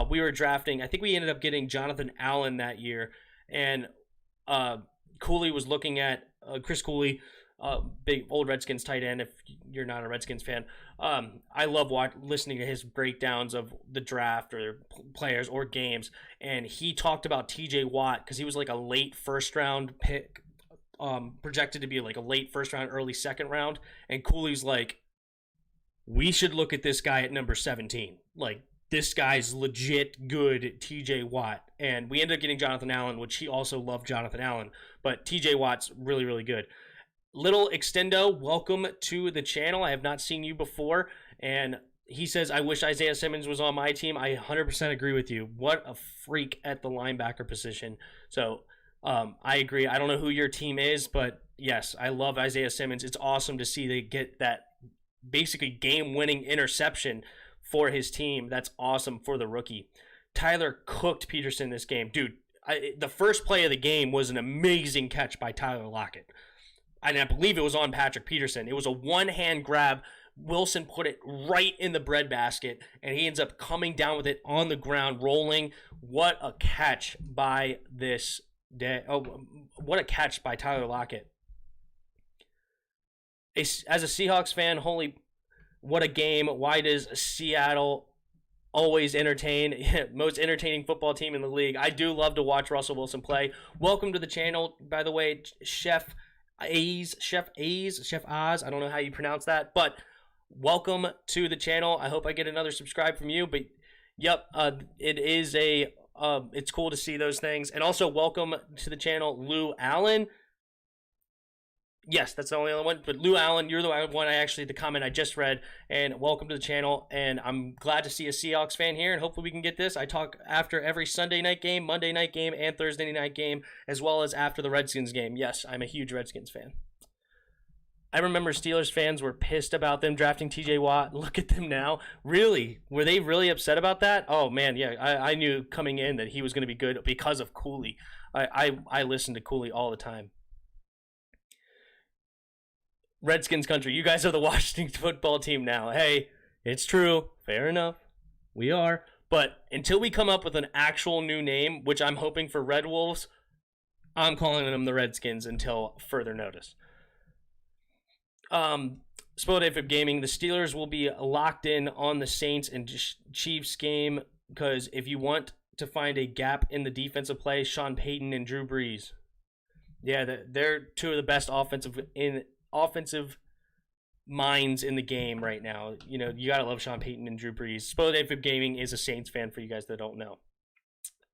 we were drafting. I think we ended up getting Jonathan Allen that year, and Cooley was looking at Chris Cooley, big old Redskins tight end. If you're not a Redskins fan, I love listening to his breakdowns of the draft or players or games. And he talked about TJ Watt because he was like a late first round pick, projected to be like a late first round, early second round. And Cooley's like, we should look at this guy at number 17. Like, this guy's legit good, TJ Watt. And we ended up getting Jonathan Allen, which he also loved Jonathan Allen. But TJ Watt's really, really good. Little Extendo, welcome to the channel. I have not seen you before. And he says, I wish Isaiah Simmons was on my team. I 100% agree with you. What a freak at the linebacker position. So I agree. I don't know who your team is, but yes, I love Isaiah Simmons. It's awesome to see they get that basically game-winning interception for his team. That's awesome for the rookie. Tyler cooked Peterson this game. Dude, the first play of the game was an amazing catch by Tyler Lockett. And I believe it was on Patrick Peterson. It was a one-hand grab. Wilson put it right in the breadbasket, and he ends up coming down with it on the ground, rolling. What a catch by this day. Oh, what a catch by Tyler Lockett. As a Seahawks fan, holy, what a game. Why does Seattle always entertain? Most entertaining football team in the league. I do love to watch Russell Wilson play. Welcome to the channel, by the way, Chef Oz. I don't know how you pronounce that, but welcome to the channel. I hope I get another subscribe from you. But yep, it is it's cool to see those things. And also welcome to the channel, Lou Allen. Yes, that's the only other one. But Lou Allen, you're the one the comment I just read. And welcome to the channel. And I'm glad to see a Seahawks fan here. And hopefully we can get this. I talk after every Sunday night game, Monday night game, and Thursday night game, as well as after the Redskins game. Yes, I'm a huge Redskins fan. I remember Steelers fans were pissed about them drafting TJ Watt. Look at them now. Really? Were they really upset about that? Oh, man, yeah. I knew coming in that he was going to be good because of Cooley. I listen to Cooley all the time. Redskins country, you guys are the Washington football team now. Hey, it's true. Fair enough. We are. But until we come up with an actual new name, which I'm hoping for Red Wolves, I'm calling them the Redskins until further notice. Spoiled AFib Gaming, the Steelers will be locked in on the Saints and Chiefs game because if you want to find a gap in the defensive play, Sean Payton and Drew Brees. Yeah, they're two of the best offensive minds in the game right now. You know, you gotta love Sean Payton and Drew Brees. Spoiled AFib Gaming is a Saints fan for you guys that don't know.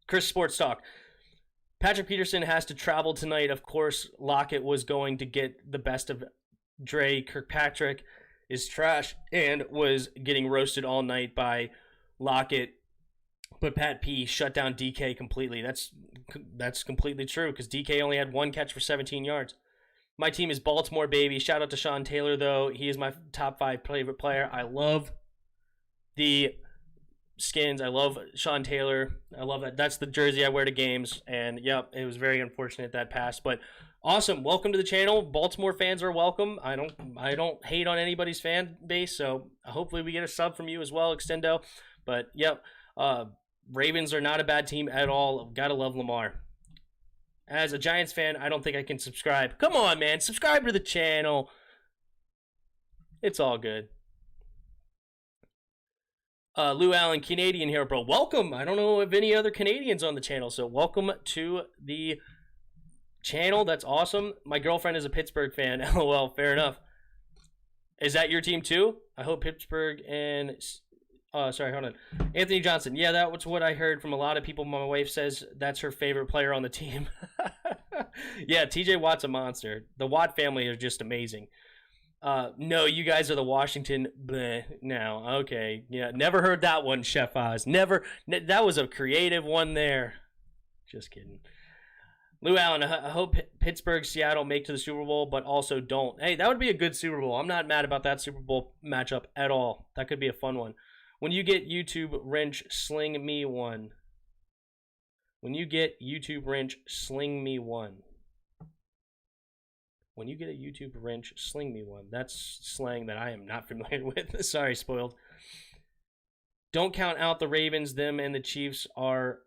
Chris Sports Talk. Patrick Peterson has to travel tonight. Of course, Lockett was going to get the best of Dre. Kirkpatrick is trash and was getting roasted all night by Lockett. But Pat P shut down DK completely. That's completely true because DK only had one catch for 17 yards. My team is Baltimore, baby. Shout out to Sean Taylor, though. He is my top 5 favorite player. I love the skins. I love Sean Taylor. I love that. That's the jersey I wear to games. And, yep, it was very unfortunate that passed. But awesome. Welcome to the channel. Baltimore fans are welcome. I don't hate on anybody's fan base, so hopefully we get a sub from you as well, Extendo. But, yep, Ravens are not a bad team at all. Gotta love Lamar. As a Giants fan, I don't think I can subscribe. Come on, man. Subscribe to the channel. It's all good. Lou Allen, Canadian here, bro. Welcome. I don't know of any other Canadians on the channel, so welcome to the channel. That's awesome. My girlfriend is a Pittsburgh fan. LOL. Fair enough. Is that your team too? I hope Pittsburgh and... sorry, hold on. Anthony Johnson. Yeah, that was what I heard from a lot of people. My wife says that's her favorite player on the team. Yeah, TJ Watt's a monster. The Watt family are just amazing. No, you guys are the Washington. Bleh, no, okay. Yeah, never heard that one, Chef Oz. Never. That was a creative one there. Just kidding. Lou Allen, I hope Pittsburgh, Seattle make to the Super Bowl, but also don't. Hey, that would be a good Super Bowl. I'm not mad about that Super Bowl matchup at all. That could be a fun one. When you get YouTube wrench, sling me one. When you get YouTube wrench, sling me one. When you get a YouTube wrench, sling me one. That's slang that I am not familiar with. Sorry, spoiled. Don't count out the Ravens. Them and the Chiefs are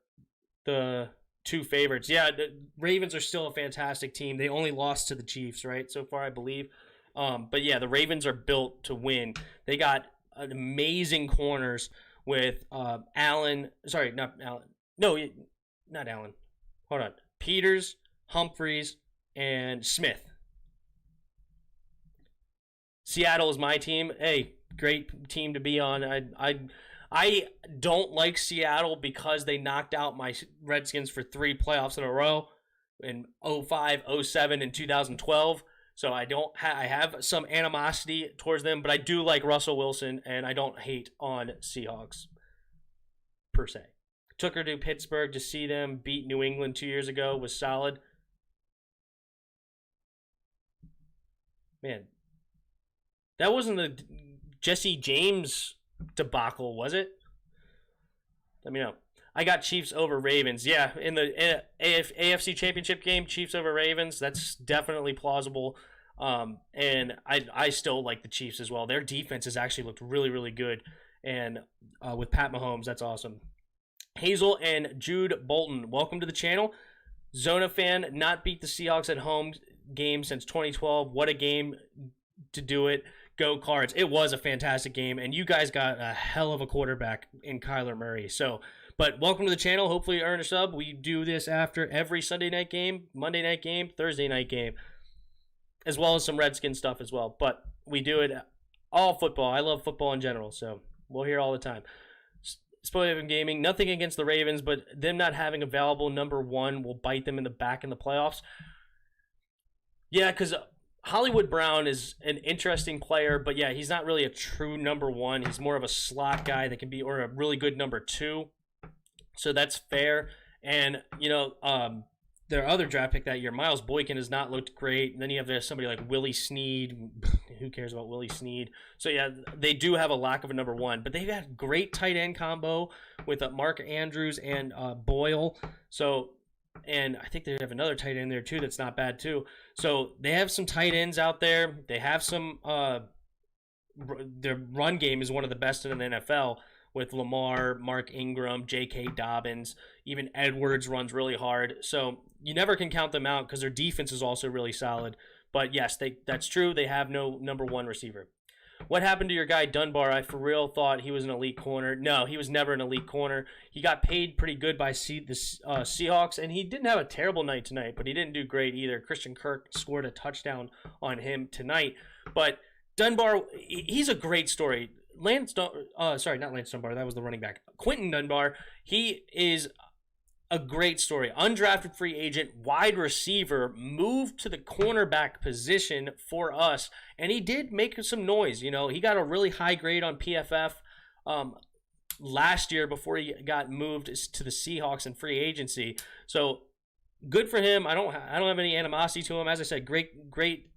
the two favorites. Yeah, the Ravens are still a fantastic team. They only lost to the Chiefs, right, so far, I believe. But yeah, the Ravens are built to win. They got amazing corners with Allen. Sorry, not Allen. No, not Allen. Hold on. Peters, Humphreys, and Smith. Seattle is my team. Hey, great team to be on. I don't like Seattle because they knocked out my Redskins for 3 playoffs in a row in 05, 07, and 2012. So I have some animosity towards them, but I do like Russell Wilson, and I don't hate on Seahawks per se. Took her to Pittsburgh to see them beat New England 2 years ago. Was solid. Man, that wasn't the Jesse James debacle, was it? Let me know. I got Chiefs over Ravens. Yeah, in the AFC Championship game, Chiefs over Ravens. That's definitely plausible. And I still like the Chiefs as well. Their defense has actually looked really, really good. And with Pat Mahomes, that's awesome. Hazel and Jude Bolton, welcome to the channel. Zona fan, not beat the Seahawks at home game since 2012. What a game to do it. Go Cards. It was a fantastic game, and you guys got a hell of a quarterback in Kyler Murray. So, but welcome to the channel. Hopefully you earn a sub. We do this after every Sunday night game, Monday night game, Thursday night game, as well as some Redskin stuff as well. But we do it all football. I love football in general, so we'll hear all the time. Spoiler Gaming, nothing against the Ravens, but them not having a valuable number one will bite them in the back in the playoffs. Yeah, because Hollywood Brown is an interesting player, but yeah, he's not really a true number one. He's more of a slot guy that can be, or a really good number two. So that's fair. And, you know, their other draft pick that year, Miles Boykin, has not looked great. And then you have somebody like Willie Snead. Who cares about Willie Snead? So, yeah, they do have a lack of a number one. But they've got great tight end combo with Mark Andrews and Boyle. So, and I think they have another tight end there, too, that's not bad, too. So, they have some tight ends out there. They have some their run game is one of the best in the NFL with Lamar, Mark Ingram, J.K. Dobbins. Even Edwards runs really hard. So, you never can count them out because their defense is also really solid. But yes, that's true. They have no number one receiver. What happened to your guy Dunbar? I for real thought he was an elite corner. No, he was never an elite corner. He got paid pretty good by the Seahawks, and he didn't have a terrible night tonight, but he didn't do great either. Christian Kirk scored a touchdown on him tonight. But Dunbar, he's a great story. Not Lance Dunbar. That was the running back. Quentin Dunbar, he is a great story. Undrafted free agent, wide receiver, moved to the cornerback position for us, and he did make some noise. You know, he got a really high grade on PFF last year before he got moved to the Seahawks in free agency. So good for him. I don't have any animosity to him. As I said, great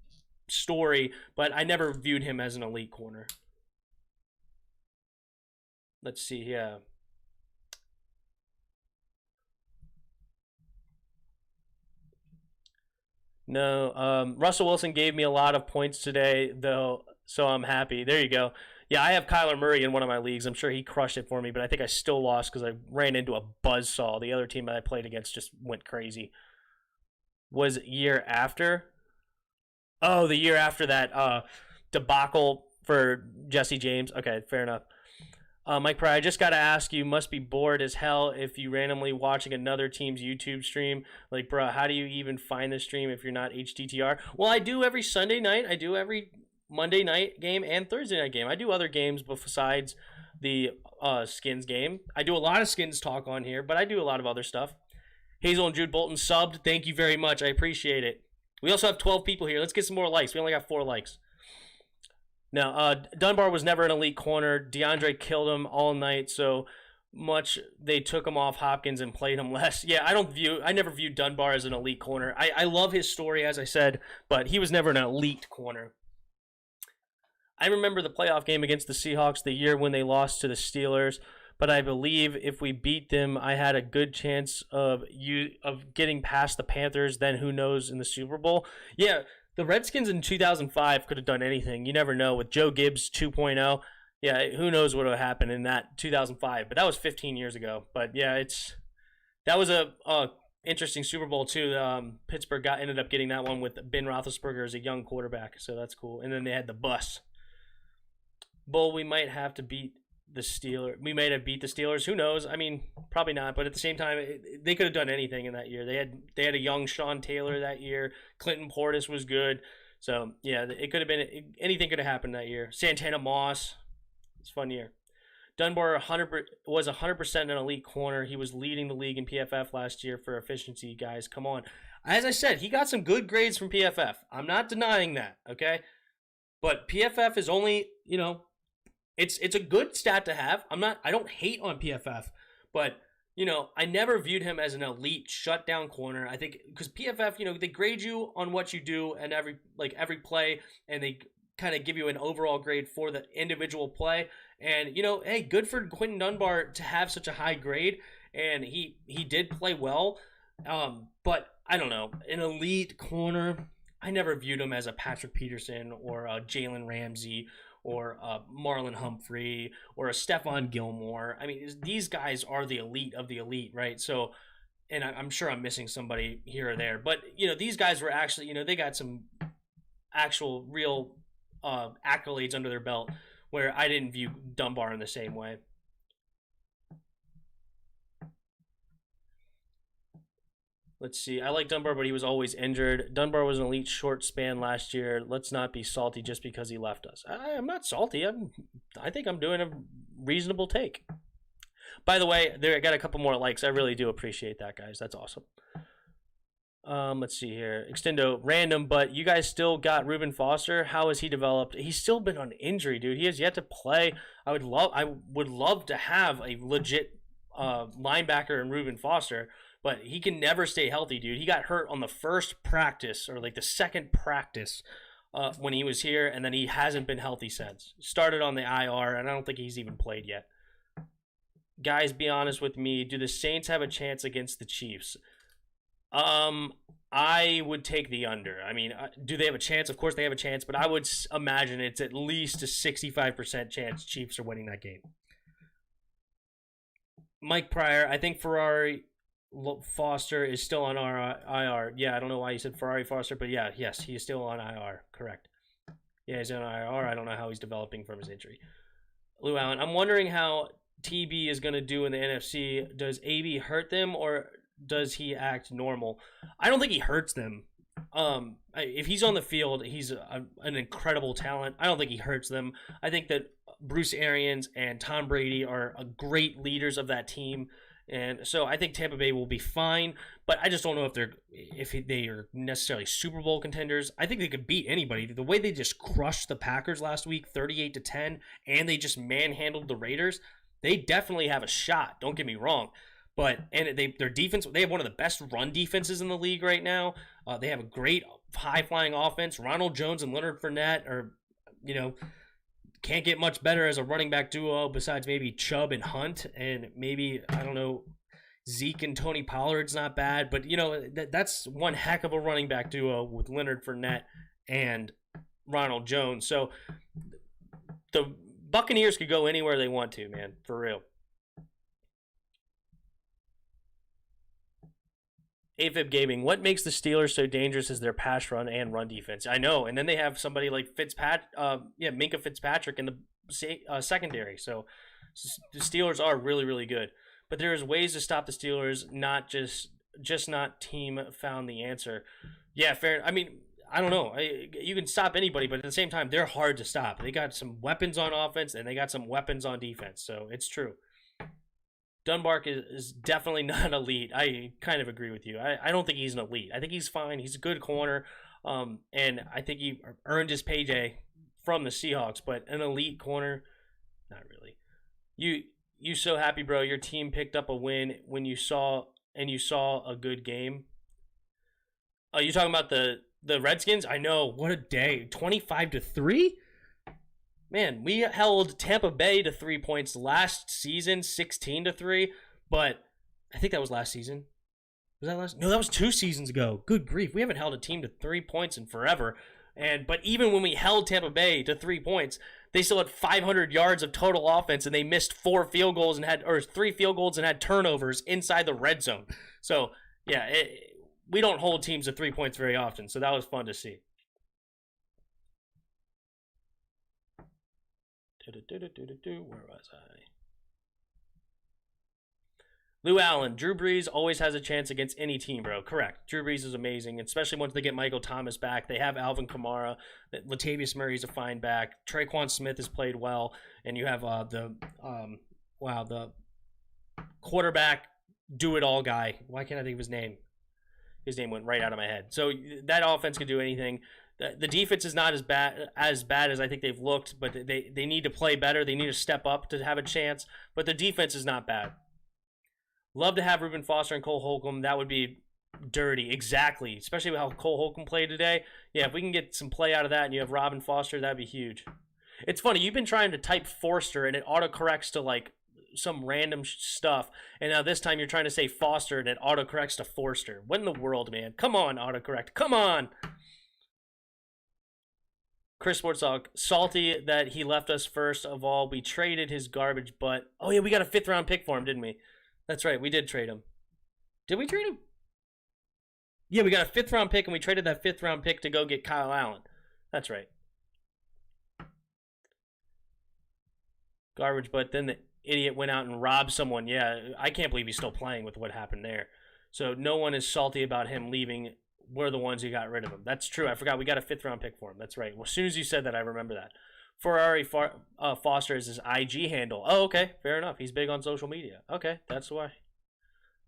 story, but I never viewed him as an elite corner. Let's see, yeah. No, Russell Wilson gave me a lot of points today, though, so I'm happy. There you go. Yeah, I have Kyler Murray in one of my leagues. I'm sure he crushed it for me, but I think I still lost because I ran into a buzzsaw. The other team that I played against just went crazy. Was year after? Oh, the year after that debacle for Jesse James. Okay, fair enough. Mike Pryor, I just got to ask you, must be bored as hell if you randomly watching another team's YouTube stream. Like, bro, how do you even find the stream if you're not HTTR? Well, I do every Sunday night. I do every Monday night game and Thursday night game. I do other games besides the Skins game. I do a lot of Skins talk on here, but I do a lot of other stuff. Hazel and Jude Bolton subbed. Thank you very much. I appreciate it. We also have 12 people here. Let's get some more likes. We only got 4 likes. Now, Dunbar was never an elite corner. DeAndre killed him all night, so much they took him off Hopkins and played him less. Yeah, I never viewed Dunbar as an elite corner. I love his story, as I said, but he was never an elite corner. I remember the playoff game against the Seahawks the year when they lost to the Steelers, but I believe if we beat them, I had a good chance of getting past the Panthers, then who knows in the Super Bowl. Yeah, the Redskins in 2005 could have done anything. You never know. With Joe Gibbs 2.0, yeah, who knows what would have happened in that 2005. But that was 15 years ago. But, yeah, that was a interesting Super Bowl, too. Pittsburgh ended up getting that one with Ben Roethlisberger as a young quarterback. So that's cool. And then they had the bus. Bull, we might have to beat the Steelers. We might have beat the Steelers. Who knows? I mean, probably not. But at the same time, they could have done anything in that year. They had a young Sean Taylor that year. Clinton Portis was good. So yeah, it could have been anything. Could have happened that year. Santana Moss. It's a fun year. Dunbar was 100% an elite corner. He was leading the league in PFF last year for efficiency. Guys, come on. As I said, he got some good grades from PFF. I'm not denying that. Okay, but PFF is only, you know, it's a good stat to have. I don't hate on PFF, but you know, I never viewed him as an elite shutdown corner. I think because PFF, you know, they grade you on what you do and every play, and they kind of give you an overall grade for the individual play. And you know, hey, good for Quentin Dunbar to have such a high grade. and he did play well. But I don't know, an elite corner. I never viewed him as a Patrick Peterson or a Jalen Ramsey or a Marlon Humphrey or a Stephon Gilmore. I mean, these guys are the elite of the elite, right? So, and I'm sure I'm missing somebody here or there, but these guys were actually, they got some actual real accolades under their belt where I didn't view Dunbar in the same way. Let's see. I like Dunbar, but he was always injured. Dunbar was an elite short span last year. Let's not be salty just because he left us. I'm not salty. I think I'm doing a reasonable take. By the way, I got a couple more likes. I really do appreciate that, guys. That's awesome. Let's see here. Extendo, random, but you guys still got Reuben Foster. How has he developed? He's still been on injury, dude. He has yet to play. I would love to have a legit linebacker in Reuben Foster, but he can never stay healthy, dude. He got hurt on the first practice or like the second practice when he was here, and then he hasn't been healthy since. Started on the IR, and I don't think he's even played yet. Guys, be honest with me. Do the Saints have a chance against the Chiefs? I would take the under. I mean, do they have a chance? Of course they have a chance, but I would imagine it's at least a 65% chance Chiefs are winning that game. Mike Pryor, I think Ferrari Foster is still on our IR. Yeah, I don't know why you said Ferrari Foster, but yes, he is still on IR. Correct. Yeah, he's on IR. I don't know how he's developing from his injury. Lou Allen, I'm wondering how TB is going to do in the NFC. Does AB hurt them or does he act normal? I don't think he hurts them. If he's on the field, he's an incredible talent. I don't think he hurts them. I think that Bruce Arians and Tom Brady are great leaders of that team. And so I think Tampa Bay will be fine, but I just don't know if they are necessarily Super Bowl contenders. I think they could beat anybody. The way they just crushed the Packers last week, 38-10, and they just manhandled the Raiders, they definitely have a shot. Don't get me wrong. Their defense, they have one of the best run defenses in the league right now. They have a great high-flying offense. Ronald Jones and Leonard Fournette are, can't get much better as a running back duo besides maybe Chubb and Hunt, and maybe, I don't know, Zeke and Tony Pollard's not bad, but that's one heck of a running back duo with Leonard Fournette and Ronald Jones. So the Buccaneers could go anywhere they want to, man, for real. AFib Gaming, what makes the Steelers so dangerous is their pass run and run defense. I know, and then they have somebody like Minka Fitzpatrick in the secondary. So the Steelers are really, really good. But there's ways to stop the Steelers, not just not team found the answer. Yeah, fair. I mean, I don't know. You can stop anybody, but at the same time, they're hard to stop. They got some weapons on offense, and they got some weapons on defense. So it's true. Dunbar is definitely not elite. I kind of agree with you. I don't think he's an elite. I think he's fine. He's a good corner, and I think he earned his payday from the Seahawks. But an elite corner, not really. You so happy, bro? Your team picked up a win when you saw a good game. Oh, you talking about the Redskins? I know. What a day! 25-3. Man, we held Tampa Bay to 3 points last season, 16-3, but I think that was last season. Was that last? No, that was 2 seasons ago. Good grief, we haven't held a team to 3 points in forever. But even when we held Tampa Bay to 3 points, they still had 500 yards of total offense, and they missed 3 field goals and had turnovers inside the red zone. So yeah, we don't hold teams to 3 points very often. So that was fun to see. Where was I? Lou Allen, Drew Brees always has a chance against any team, bro. Correct. Drew Brees is amazing, especially once they get Michael Thomas back. They have Alvin Kamara. Latavius Murray's a fine back. Traquan Smith has played well, and you have the quarterback do-it-all guy. Why can't I think of his name? His name went right out of my head. So that offense can do anything. The defense is not as bad as I think they've looked, but they need to play better. They need to step up to have a chance, but the defense is not bad. Love to have Reuben Foster and Cole Holcomb. That would be dirty. Exactly. Especially with how Cole Holcomb played today. Yeah, if we can get some play out of that and you have Robin Foster, that'd be huge. It's funny. You've been trying to type Forster and it autocorrects to like some random stuff, and now this time you're trying to say Foster and it autocorrects to Forster. What in the world, man? Come on, autocorrect. Come on. Chris Sportsock, salty that he left us first of all. We traded his garbage, but oh yeah, we got a 5th round pick for him, didn't we? That's right, we did trade him. Did we trade him? Yeah, we got a 5th round pick, and we traded that 5th round pick to go get Kyle Allen. That's right. Garbage, but then the idiot went out and robbed someone. Yeah, I can't believe he's still playing with what happened there. So no one is salty about him leaving. We're the ones who got rid of him. That's true. I forgot we got a 5th round pick for him. That's right. Well, as soon as you said that, I remember that. Ferrari Foster is his IG handle. Oh, okay. Fair enough. He's big on social media. Okay, that's why.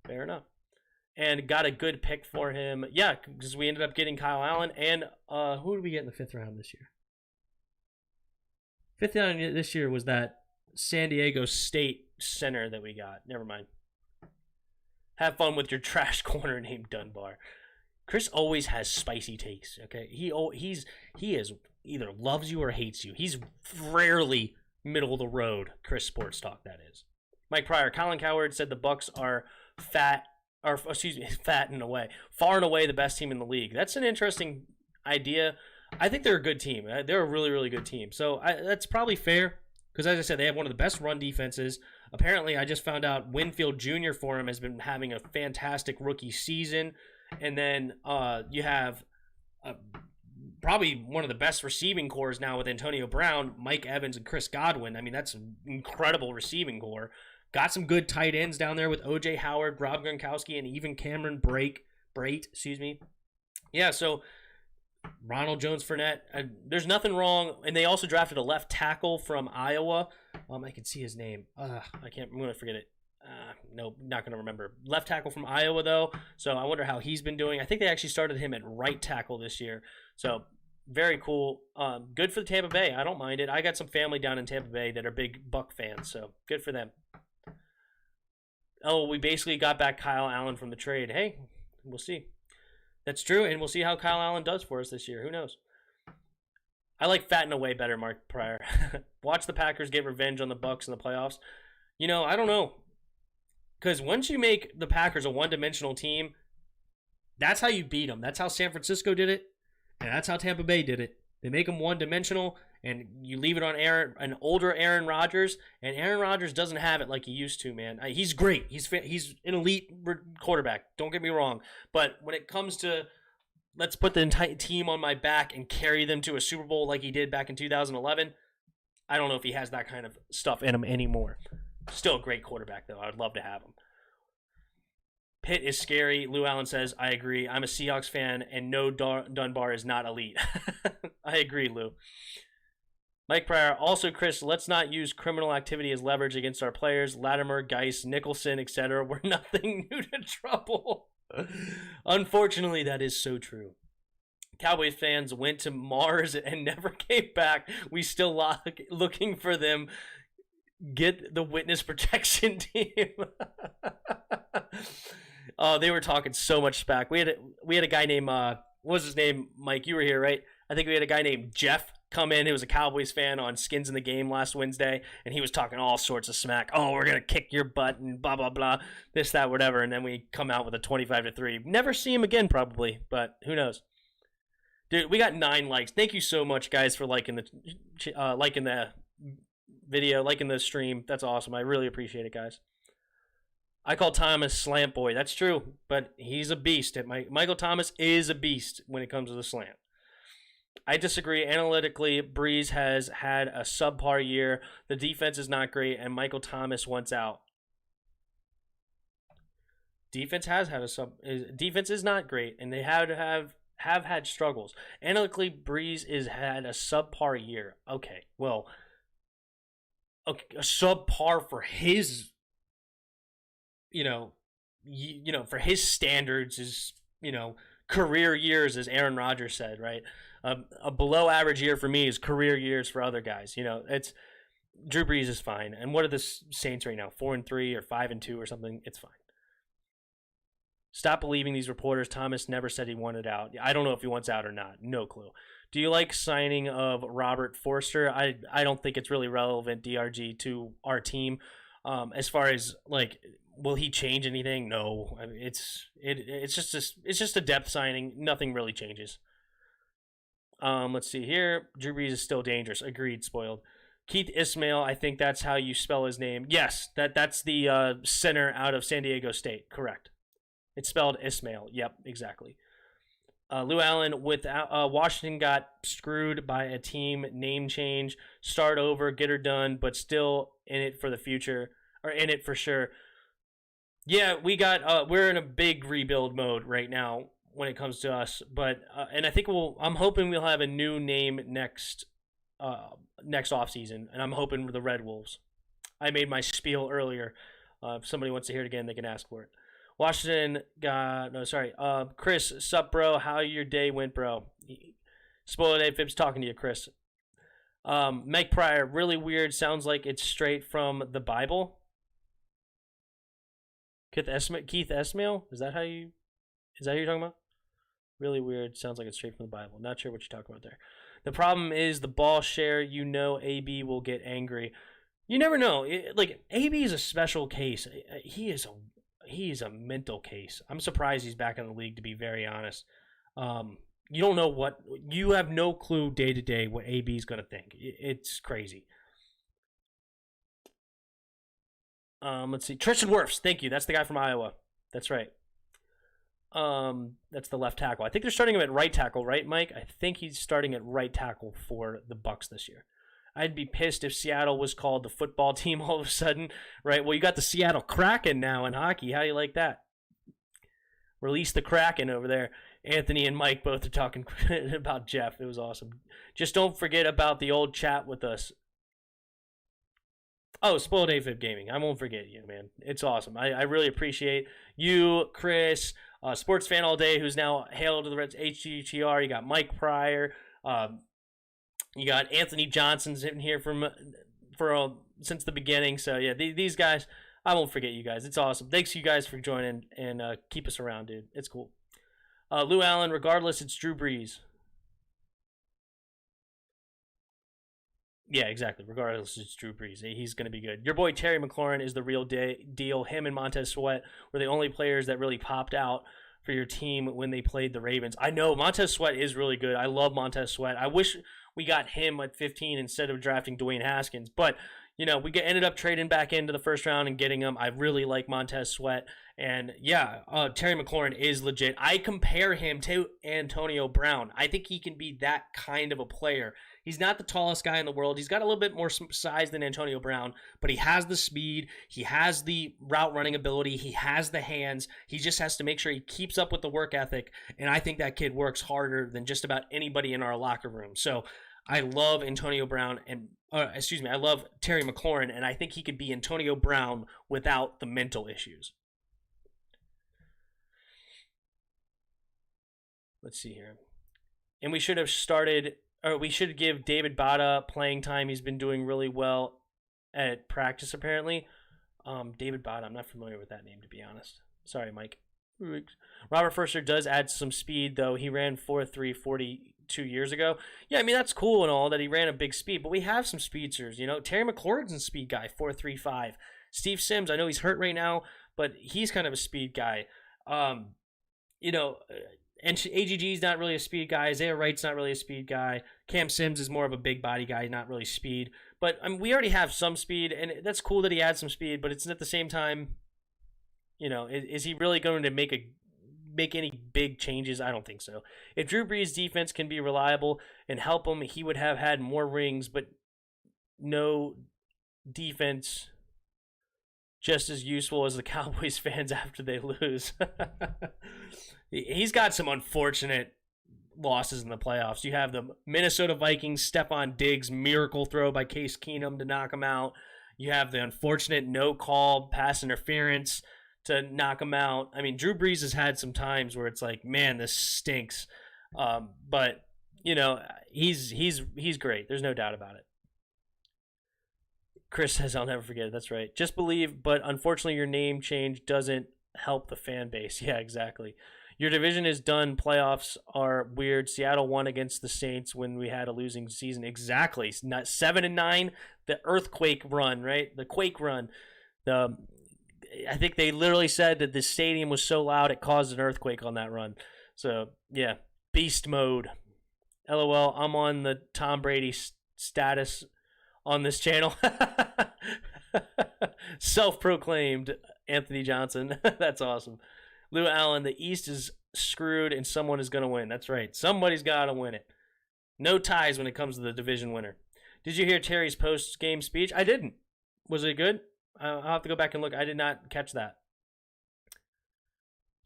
Fair enough. And got a good pick for him. Yeah, because we ended up getting Kyle Allen. And who did we get in the 5th round this year? 5th round this year was that San Diego State center that we got. Never mind. Have fun with your trash corner named Dunbar. Chris always has spicy takes. Okay, he is either loves you or hates you. He's rarely middle of the road. Chris Sports Talk, that is. Mike Pryor, Colin Cowherd said the Bucks are fat and away, far and away the best team in the league. That's an interesting idea. I think they're a good team. They're a really, really good team. So that's probably fair because, as I said, they have one of the best run defenses. Apparently, I just found out Winfield Jr. for him has been having a fantastic rookie season. And then you have probably one of the best receiving cores now with Antonio Brown, Mike Evans, and Chris Godwin. I mean, that's an incredible receiving core. Got some good tight ends down there with O.J. Howard, Rob Gronkowski, and even Cameron Brate. Yeah, so Ronald Jones Fournette. There's nothing wrong. And they also drafted a left tackle from Iowa. I can see his name. I'm going to forget it. No, not going to remember. Left tackle from Iowa, though. So I wonder how he's been doing. I think they actually started him at right tackle this year. So very cool. Good for the Tampa Bay. I don't mind it. I got some family down in Tampa Bay that are big Buck fans. So good for them. Oh, we basically got back Kyle Allen from the trade. Hey, we'll see. That's true, and we'll see how Kyle Allen does for us this year. Who knows? I like Fat and Away better, Mark Pryor. Watch the Packers get revenge on the Bucks in the playoffs. I don't know. Because once you make the Packers a one-dimensional team, that's how you beat them. That's how San Francisco did it, and that's how Tampa Bay did it. They make them one-dimensional, and you leave it on an older Aaron Rodgers, and Aaron Rodgers doesn't have it like he used to, man. He's great. He's an elite quarterback. Don't get me wrong. But when it comes to let's put the entire team on my back and carry them to a Super Bowl like he did back in 2011, I don't know if he has that kind of stuff in him anymore. Still a great quarterback, though. I would love to have him. Pitt is scary. Lou Allen says, I agree. I'm a Seahawks fan, and no Dunbar is not elite. I agree, Lou. Mike Pryor. Also, Chris, let's not use criminal activity as leverage against our players. Latimer, Geis, Nicholson, etc. We're nothing new to trouble. Unfortunately, that is so true. Cowboys fans went to Mars and never came back. We still looking for them. Get the witness protection team. They were talking so much smack. We had a guy named what was his name? Mike, you were here, right? I think we had a guy named Jeff come in who was a Cowboys fan on Skins in the Game last Wednesday, and he was talking all sorts of smack. Oh, we're gonna kick your butt and blah blah blah, this that whatever, and then we come out with a 25-3. Never see him again probably, but who knows? Dude, we got 9 likes. Thank you so much, guys, for liking the video, liking the stream. That's awesome. I really appreciate it, guys. I call Thomas Slant Boy. That's true, but he's a beast. Michael Thomas is a beast when it comes to the slant. I disagree. Analytically, Breeze has had a subpar year. The defense is not great, and Michael Thomas wants out. Defense is not great, and they have had struggles. Analytically, Breeze has had a subpar year. Okay, well, a subpar for his, for his standards is, career years, as Aaron Rodgers said, right? A below average year for me is career years for other guys. It's Drew Brees is fine. And what are the Saints right now? 4-3 or 5-2 or something? It's fine. Stop believing these reporters. Thomas never said he wanted out. I don't know if he wants out or not. No clue. Do you like signing of Robert Forster? I don't think it's really relevant, DRG, to our team. As far as like, will he change anything? No. I mean, it's just a depth signing. Nothing really changes. Let's see here. Drew Brees is still dangerous. Agreed. Spoiled. Keith Ismail. I think that's how you spell his name. Yes, that's the center out of San Diego State. Correct. It's spelled Ismail. Yep, exactly. Lou Allen with Washington got screwed by a team name change. Start over, get her done, but still in it for the future, or in it for sure. Yeah, we're in a big rebuild mode right now when it comes to us, but and I think I'm hoping we'll have a new name next offseason, and I'm hoping the Red Wolves. I made my spiel earlier. If somebody wants to hear it again, they can ask for it. Washington got Chris, sup, bro? How your day went, bro? Spoiler Dave Phipps talking to you, Chris. Mike Pryor, really weird. Sounds like it's straight from the Bible. Keith Esmail? Is that who you're talking about? Really weird. Sounds like it's straight from the Bible. Not sure what you're talking about there. The problem is the ball share. You know, AB will get angry. You never know. AB is a special case. He's a mental case. I'm surprised he's back in the league, to be very honest. You don't know you have no clue day to day what AB is going to think. It's crazy. Let's see. Tristan Wirfs, thank you. That's the guy from Iowa. That's right. That's the left tackle. I think they're starting him at right tackle, right, Mike? I think he's starting at right tackle for the Bucks this year. I'd be pissed if Seattle was called the football team all of a sudden, right? Well, you got the Seattle Kraken now in hockey. How do you like that? Release the Kraken over there. Anthony and Mike both are talking about Jeff. It was awesome. Just don't forget about the old chat with us. Oh, Spoiled AFib Gaming. I won't forget you, man. It's awesome. I really appreciate you, Chris, sports fan all day, who's now hailed to the Reds HGTR. You got Mike Pryor. You got Anthony Johnson's in here since the beginning. So, yeah, these guys, I won't forget you guys. It's awesome. Thanks you guys for joining, and keep us around, dude. It's cool. Lou Allen, regardless, it's Drew Brees. Yeah, exactly. Regardless, it's Drew Brees. He's going to be good. Your boy Terry McLaurin is the real deal. Him and Montez Sweat were the only players that really popped out for your team when they played the Ravens. I know Montez Sweat is really good. I love Montez Sweat. I wish we got him at 15 instead of drafting Dwayne Haskins. But, we ended up trading back into the first round and getting him. I really like Montez Sweat. And, yeah, Terry McLaurin is legit. I compare him to Antonio Brown. I think he can be that kind of a player. He's not the tallest guy in the world. He's got a little bit more size than Antonio Brown, but he has the speed. He has the route running ability. He has the hands. He just has to make sure he keeps up with the work ethic, and I think that kid works harder than just about anybody in our locker room. So I love Antonio Brown I love Terry McLaurin, and I think he could be Antonio Brown without the mental issues. Let's see here. And we should give David Bada playing time. He's been doing really well at practice, apparently. David Bada, I'm not familiar with that name, to be honest. Sorry, Mike. Robert Forster does add some speed, though. He ran 4.3 42 years ago. Yeah, I mean, that's cool and all that he ran a big speed, but we have some speedsters, Terry McLaurin's a speed guy, 4.35. Steve Sims, I know he's hurt right now, but he's kind of a speed guy. And AGG's not really a speed guy. Isaiah Wright's not really a speed guy. Cam Sims is more of a big body guy, not really speed. But we already have some speed, and that's cool that he adds some speed, but it's at the same time, is he really going to make any big changes? I don't think so. If Drew Brees' defense can be reliable and help him, he would have had more rings, but no defense just as useful as the Cowboys fans after they lose. He's got some unfortunate losses in the playoffs. You have the Minnesota Vikings, Stephon Diggs miracle throw by Case Keenum to knock him out. You have the unfortunate no-call pass interference to knock him out. I mean, Drew Brees has had some times where it's like, man, this stinks. But he's great. There's no doubt about it. Chris says, I'll never forget it. That's right. Just believe, but unfortunately your name change doesn't help the fan base. Yeah, exactly. Your division is done. Playoffs are weird. Seattle won against the Saints when we had a losing season. Exactly. Not 7-9. The earthquake run, right? The quake run. I think they literally said that the stadium was so loud it caused an earthquake on that run. So, yeah, beast mode. LOL, I'm on the Tom Brady status on this channel. Self-proclaimed Anthony Johnson. That's awesome. Lou Allen, the East is screwed and someone is going to win. That's right. Somebody's got to win it. No ties when it comes to the division winner. Did you hear Terry's post-game speech? I didn't. Was it good? I'll have to go back and look. I did not catch that.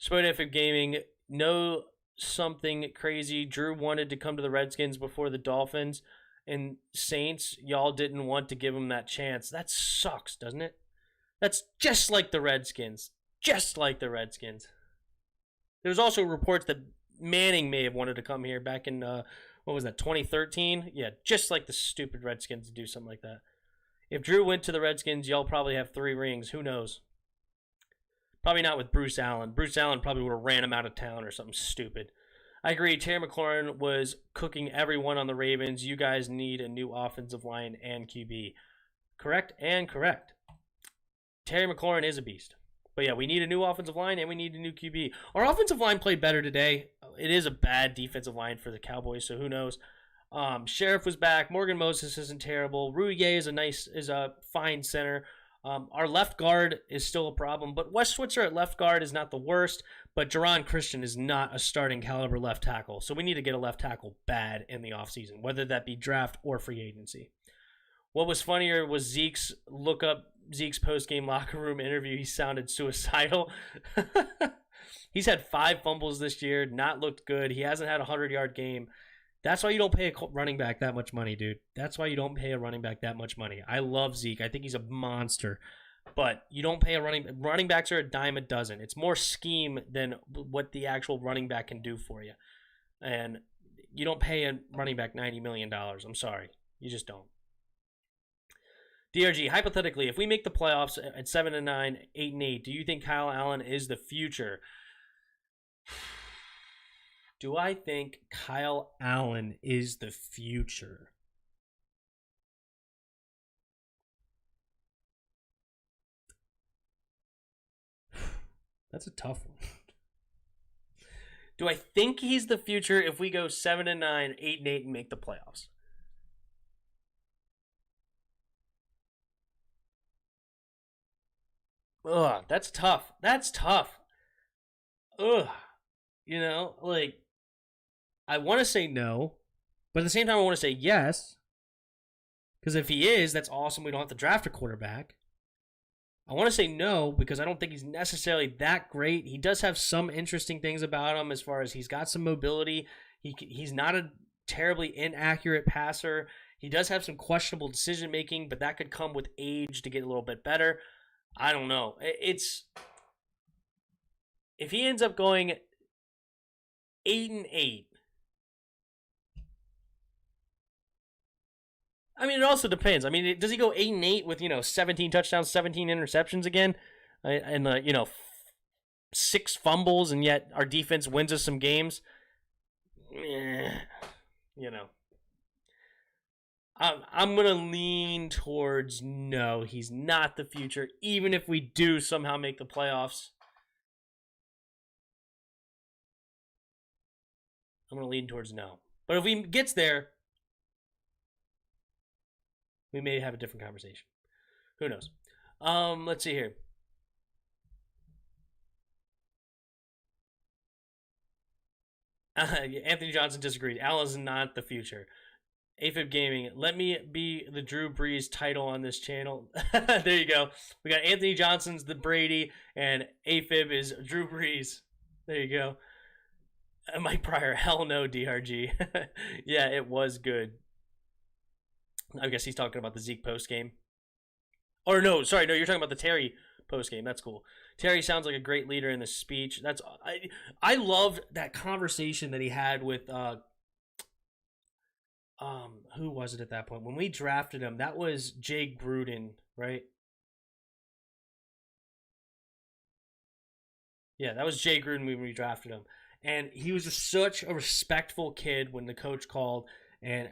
Spotific Gaming, no something crazy. Drew wanted to come to the Redskins before the Dolphins and Saints. Y'all didn't want to give him that chance. That sucks, doesn't it? That's just like the Redskins. Just like the Redskins. There's also reports that Manning may have wanted to come here back in, 2013? Yeah, just like the stupid Redskins to do something like that. If Drew went to the Redskins, y'all probably have 3 rings. Who knows? Probably not with Bruce Allen. Bruce Allen probably would have ran him out of town or something stupid. I agree. Terry McLaurin was cooking everyone on the Ravens. You guys need a new offensive line and QB. Correct and correct. Terry McLaurin is a beast. But yeah, we need a new offensive line and we need a new QB. Our offensive line played better today. It is a bad defensive line for the Cowboys, so who knows? Sheriff was back. Morgan Moses isn't terrible. Rouillet is a fine center. Our left guard is still a problem, but Wes Switzer at left guard is not the worst, but Jerron Christian is not a starting caliber left tackle, so we need to get a left tackle bad in the offseason, whether that be draft or free agency. What was funnier was Zeke's post-game locker room interview. He sounded suicidal. He's had 5 fumbles this year, not looked good. He hasn't had a 100-yard game. That's why you don't pay a running back that much money, dude. That's why you don't pay a running back that much money. I love Zeke. I think he's a monster. But you don't pay a running backs are a dime a dozen. It's more scheme than what the actual running back can do for you. And you don't pay a running back $90 million. I'm sorry. You just don't. DRG, hypothetically, if we make the playoffs at 7-9, 8-8, do you think Kyle Allen is the future? Do I think Kyle Allen is the future? That's a tough one. Do I think he's the future if we go 7-9, 8-8, and make the playoffs? Ugh, that's tough. That's tough. Ugh. You know, like, I want to say no, but at the same time, I want to say yes. Because if he is, that's awesome. We don't have to draft a quarterback. I want to say no because I don't think he's necessarily that great. He does have some interesting things about him as far as he's got some mobility. He's not a terribly inaccurate passer. He does have some questionable decision making, but that could come with age to get a little bit better. I don't know. If he ends up going 8-8. I mean, it also depends. I mean, does he go 8-8 with 17 touchdowns, 17 interceptions again, and 6 fumbles, and yet our defense wins us some games? I'm gonna lean towards no. He's not the future, even if we do somehow make the playoffs. I'm going to lean towards no. But if he gets there, we may have a different conversation. Who knows? Let's see here. Anthony Johnson disagreed. Allen's not the future. AFib Gaming, let me be the Drew Brees title on this channel. There you go. We got Anthony Johnson's the Brady, and AFib is Drew Brees. There you go. Mike Pryor, hell no, DRG. Yeah, it was good. I guess he's talking about the Zeke post game. Or no, sorry, no, you're talking about the Terry post game. That's cool. Terry sounds like a great leader in the speech. I loved that conversation that he had with who was it at that point? When we drafted him, that was Jay Gruden, right? Yeah, that was Jay Gruden when we drafted him. And he was just such a respectful kid when the coach called. And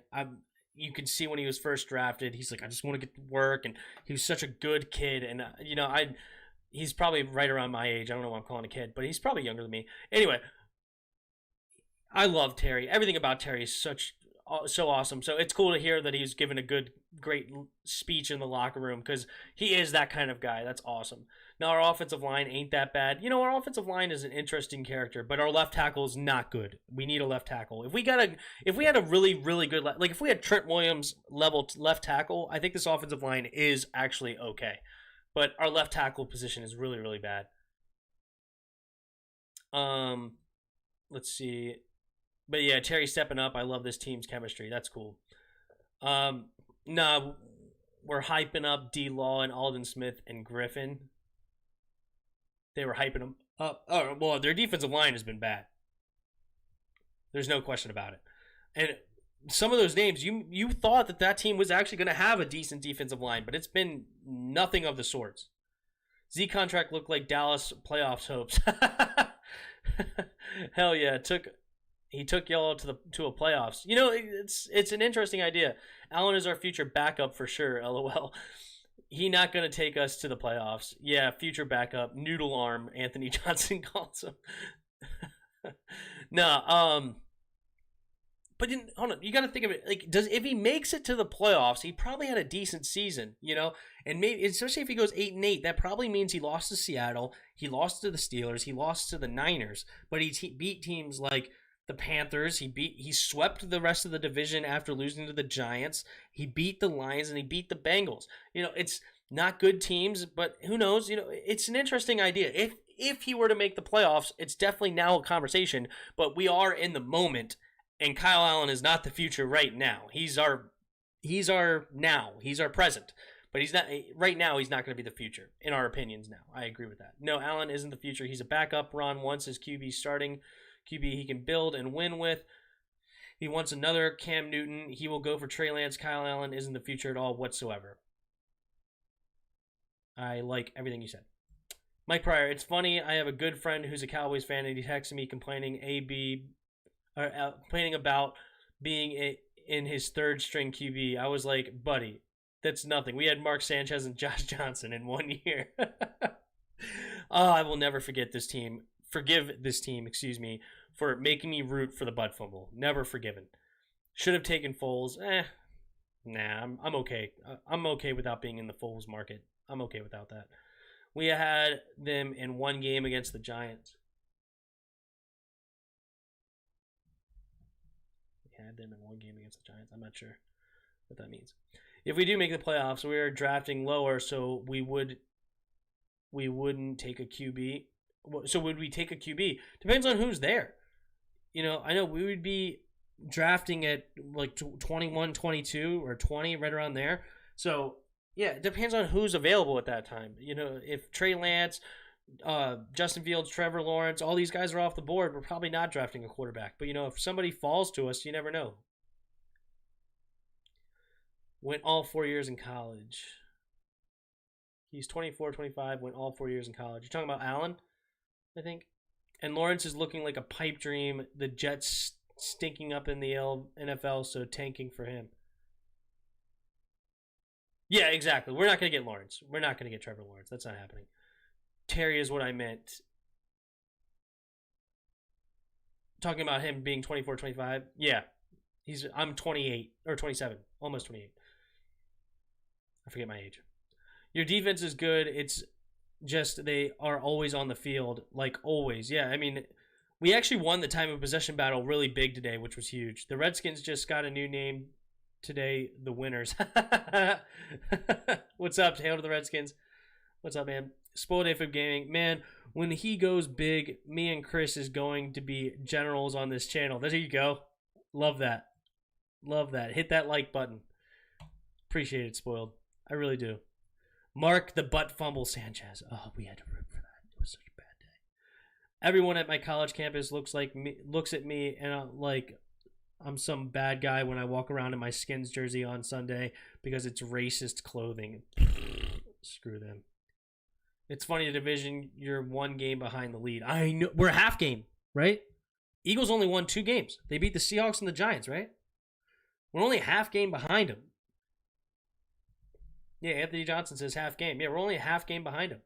you can see when he was first drafted, he's like, I just want to get to work, and he was such a good kid, and he's probably right around my age. I don't know why I'm calling a kid, but he's probably younger than me. Anyway, I love Terry. Everything about Terry is so awesome. So it's cool to hear that he's given a great speech in the locker room, because he is that kind of guy. That's awesome. Now, our offensive line ain't that bad. Our offensive line is an interesting character, but our left tackle is not good. We need a left tackle. If we had a really, really good, if we had Trent Williams level left tackle, I think this offensive line is actually okay. But our left tackle position is really, really bad. Let's see. But yeah, Terry stepping up. I love this team's chemistry. That's cool. Nah, we're hyping up D-Law and Alden Smith and Griffin. They were hyping them up. Oh, well, their defensive line has been bad. There's no question about it. And some of those names, you thought that team was actually going to have a decent defensive line, but it's been nothing of the sorts. Z contract looked like Dallas playoffs hopes. Hell yeah, he took y'all to a playoffs. It's an interesting idea. Allen is our future backup for sure. LOL. He not gonna take us to the playoffs. Yeah, future backup, noodle arm. Anthony Johnson calls him. No, but hold on. You got to think of it if he makes it to the playoffs, he probably had a decent season, and maybe especially if he goes 8-8, that probably means he lost to Seattle, he lost to the Steelers, he lost to the Niners, but he beat teams like the Panthers. He swept the rest of the division after losing to the Giants. He beat the Lions and he beat the Bengals. It's not good teams, but who knows? It's an interesting idea. If he were to make the playoffs, it's definitely now a conversation. But we are in the moment, and Kyle Allen is not the future right now. He's our now. He's our present. But he's not right now. He's not going to be the future, in our opinions. Now, I agree with that. No, Allen isn't the future. He's a backup. Ron wants his QB starting. QB he can build and win with. He wants another Cam Newton. He will go for Trey Lance. Kyle Allen isn't the future at all whatsoever. I like everything you said. Mike Pryor, it's funny. I have a good friend who's a Cowboys fan, and he texted me complaining about being in his third string QB. I was like, buddy, that's nothing. We had Mark Sanchez and Josh Johnson in 1 year. I will never forget this team. Forgive this team, for making me root for the butt fumble. Never forgiven. Should have taken Foles. Nah, I'm okay. I'm okay without being in the Foles market. I'm okay without that. We had them in one game against the Giants. We had them in one game against the Giants. I'm not sure what that means. If we do make the playoffs, we are drafting lower, so we wouldn't take a QB. So would we take a QB? Depends on who's there. I know we would be drafting at like 21, 22, or 20, right around there. So, yeah, it depends on who's available at that time. If Trey Lance, Justin Fields, Trevor Lawrence, all these guys are off the board, we're probably not drafting a quarterback. But, if somebody falls to us, you never know. Went all 4 years in college. He's 24, 25, went all 4 years in college. You're talking about Allen, I think? And Lawrence is looking like a pipe dream. The Jets stinking up in the NFL, so tanking for him. Yeah, exactly. We're not going to get Lawrence. We're not going to get Trevor Lawrence. That's not happening. Terry is what I meant. Talking about him being 24, 25. Yeah. I'm 28 or 27. Almost 28. I forget my age. Your defense is good. It's just they are always on the field, like always. Yeah, I mean, we actually won the time of possession battle really big today, which was huge. The Redskins just got a new name today, the Winners. What's up? Hail to the Redskins. What's up, man? Spoiled AFib Gaming. Man, when he goes big, me and Chris is going to be generals on this channel. There you go. Love that. Love that. Hit that like button. Appreciate it, Spoiled. I really do. Mark the butt fumble Sanchez. Oh, we had to root for that. It was such a bad day. Everyone at my college campus looks at me and I'm some bad guy when I walk around in my Skins jersey on Sunday because it's racist clothing. Screw them. It's funny, the division, you're one game behind the lead. I know. We're a half game, right? Eagles only won 2 games. They beat the Seahawks and the Giants, right? We're only a half game behind them. Yeah, Anthony Johnson says half game. Yeah, we're only a half game behind him.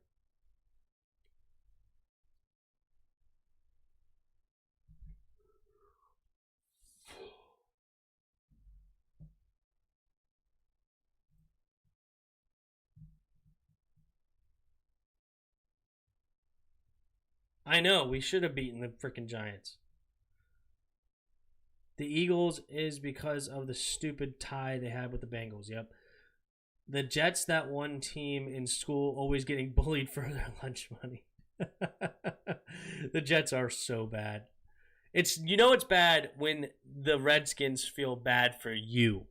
I know, we should have beaten the freaking Giants. The Eagles is because of the stupid tie they had with the Bengals. Yep. The Jets, that one team in school, always getting bullied for their lunch money. The Jets are so bad. It's bad when the Redskins feel bad for you.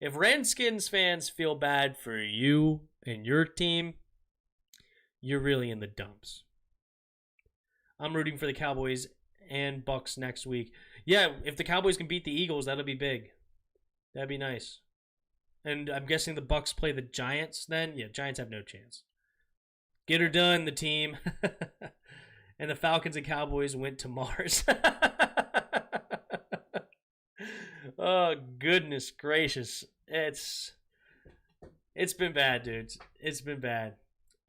If Redskins fans feel bad for you and your team, you're really in the dumps. I'm rooting for the Cowboys and Bucks next week. Yeah, if the Cowboys can beat the Eagles, that'll be big. That'd be nice. And I'm guessing the Bucks play the Giants then? Yeah, Giants have no chance. Get her done, the team. And the Falcons and Cowboys went to Mars. Oh, goodness gracious. It's been bad, dudes. It's been bad.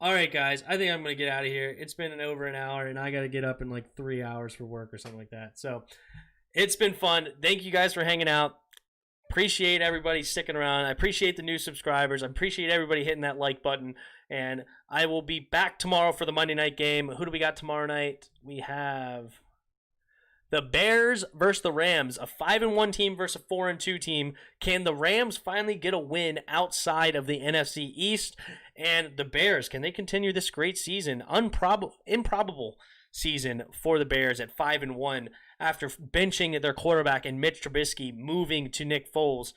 All right, guys. I think I'm going to get out of here. It's been over an hour, and I got to get up in like 3 hours for work or something like that. So it's been fun. Thank you guys for hanging out. Appreciate everybody sticking around. I appreciate the new subscribers. I appreciate everybody hitting that like button. And I will be back tomorrow for the Monday night game. Who do we got tomorrow night? We have the Bears versus the Rams, a 5-1 team versus a 4-2 team. Can the Rams finally get a win outside of the NFC East? And the Bears, can they continue this great season? Improbable season for the Bears at 5-1 after benching their quarterback and Mitch Trubisky moving to Nick Foles.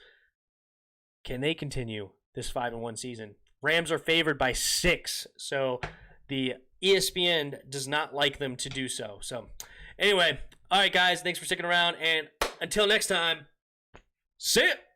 Can they continue this 5-1 season? Rams are favored by 6, so the ESPN does not like them to do so. So anyway, all right, guys, thanks for sticking around, and until next time, see ya!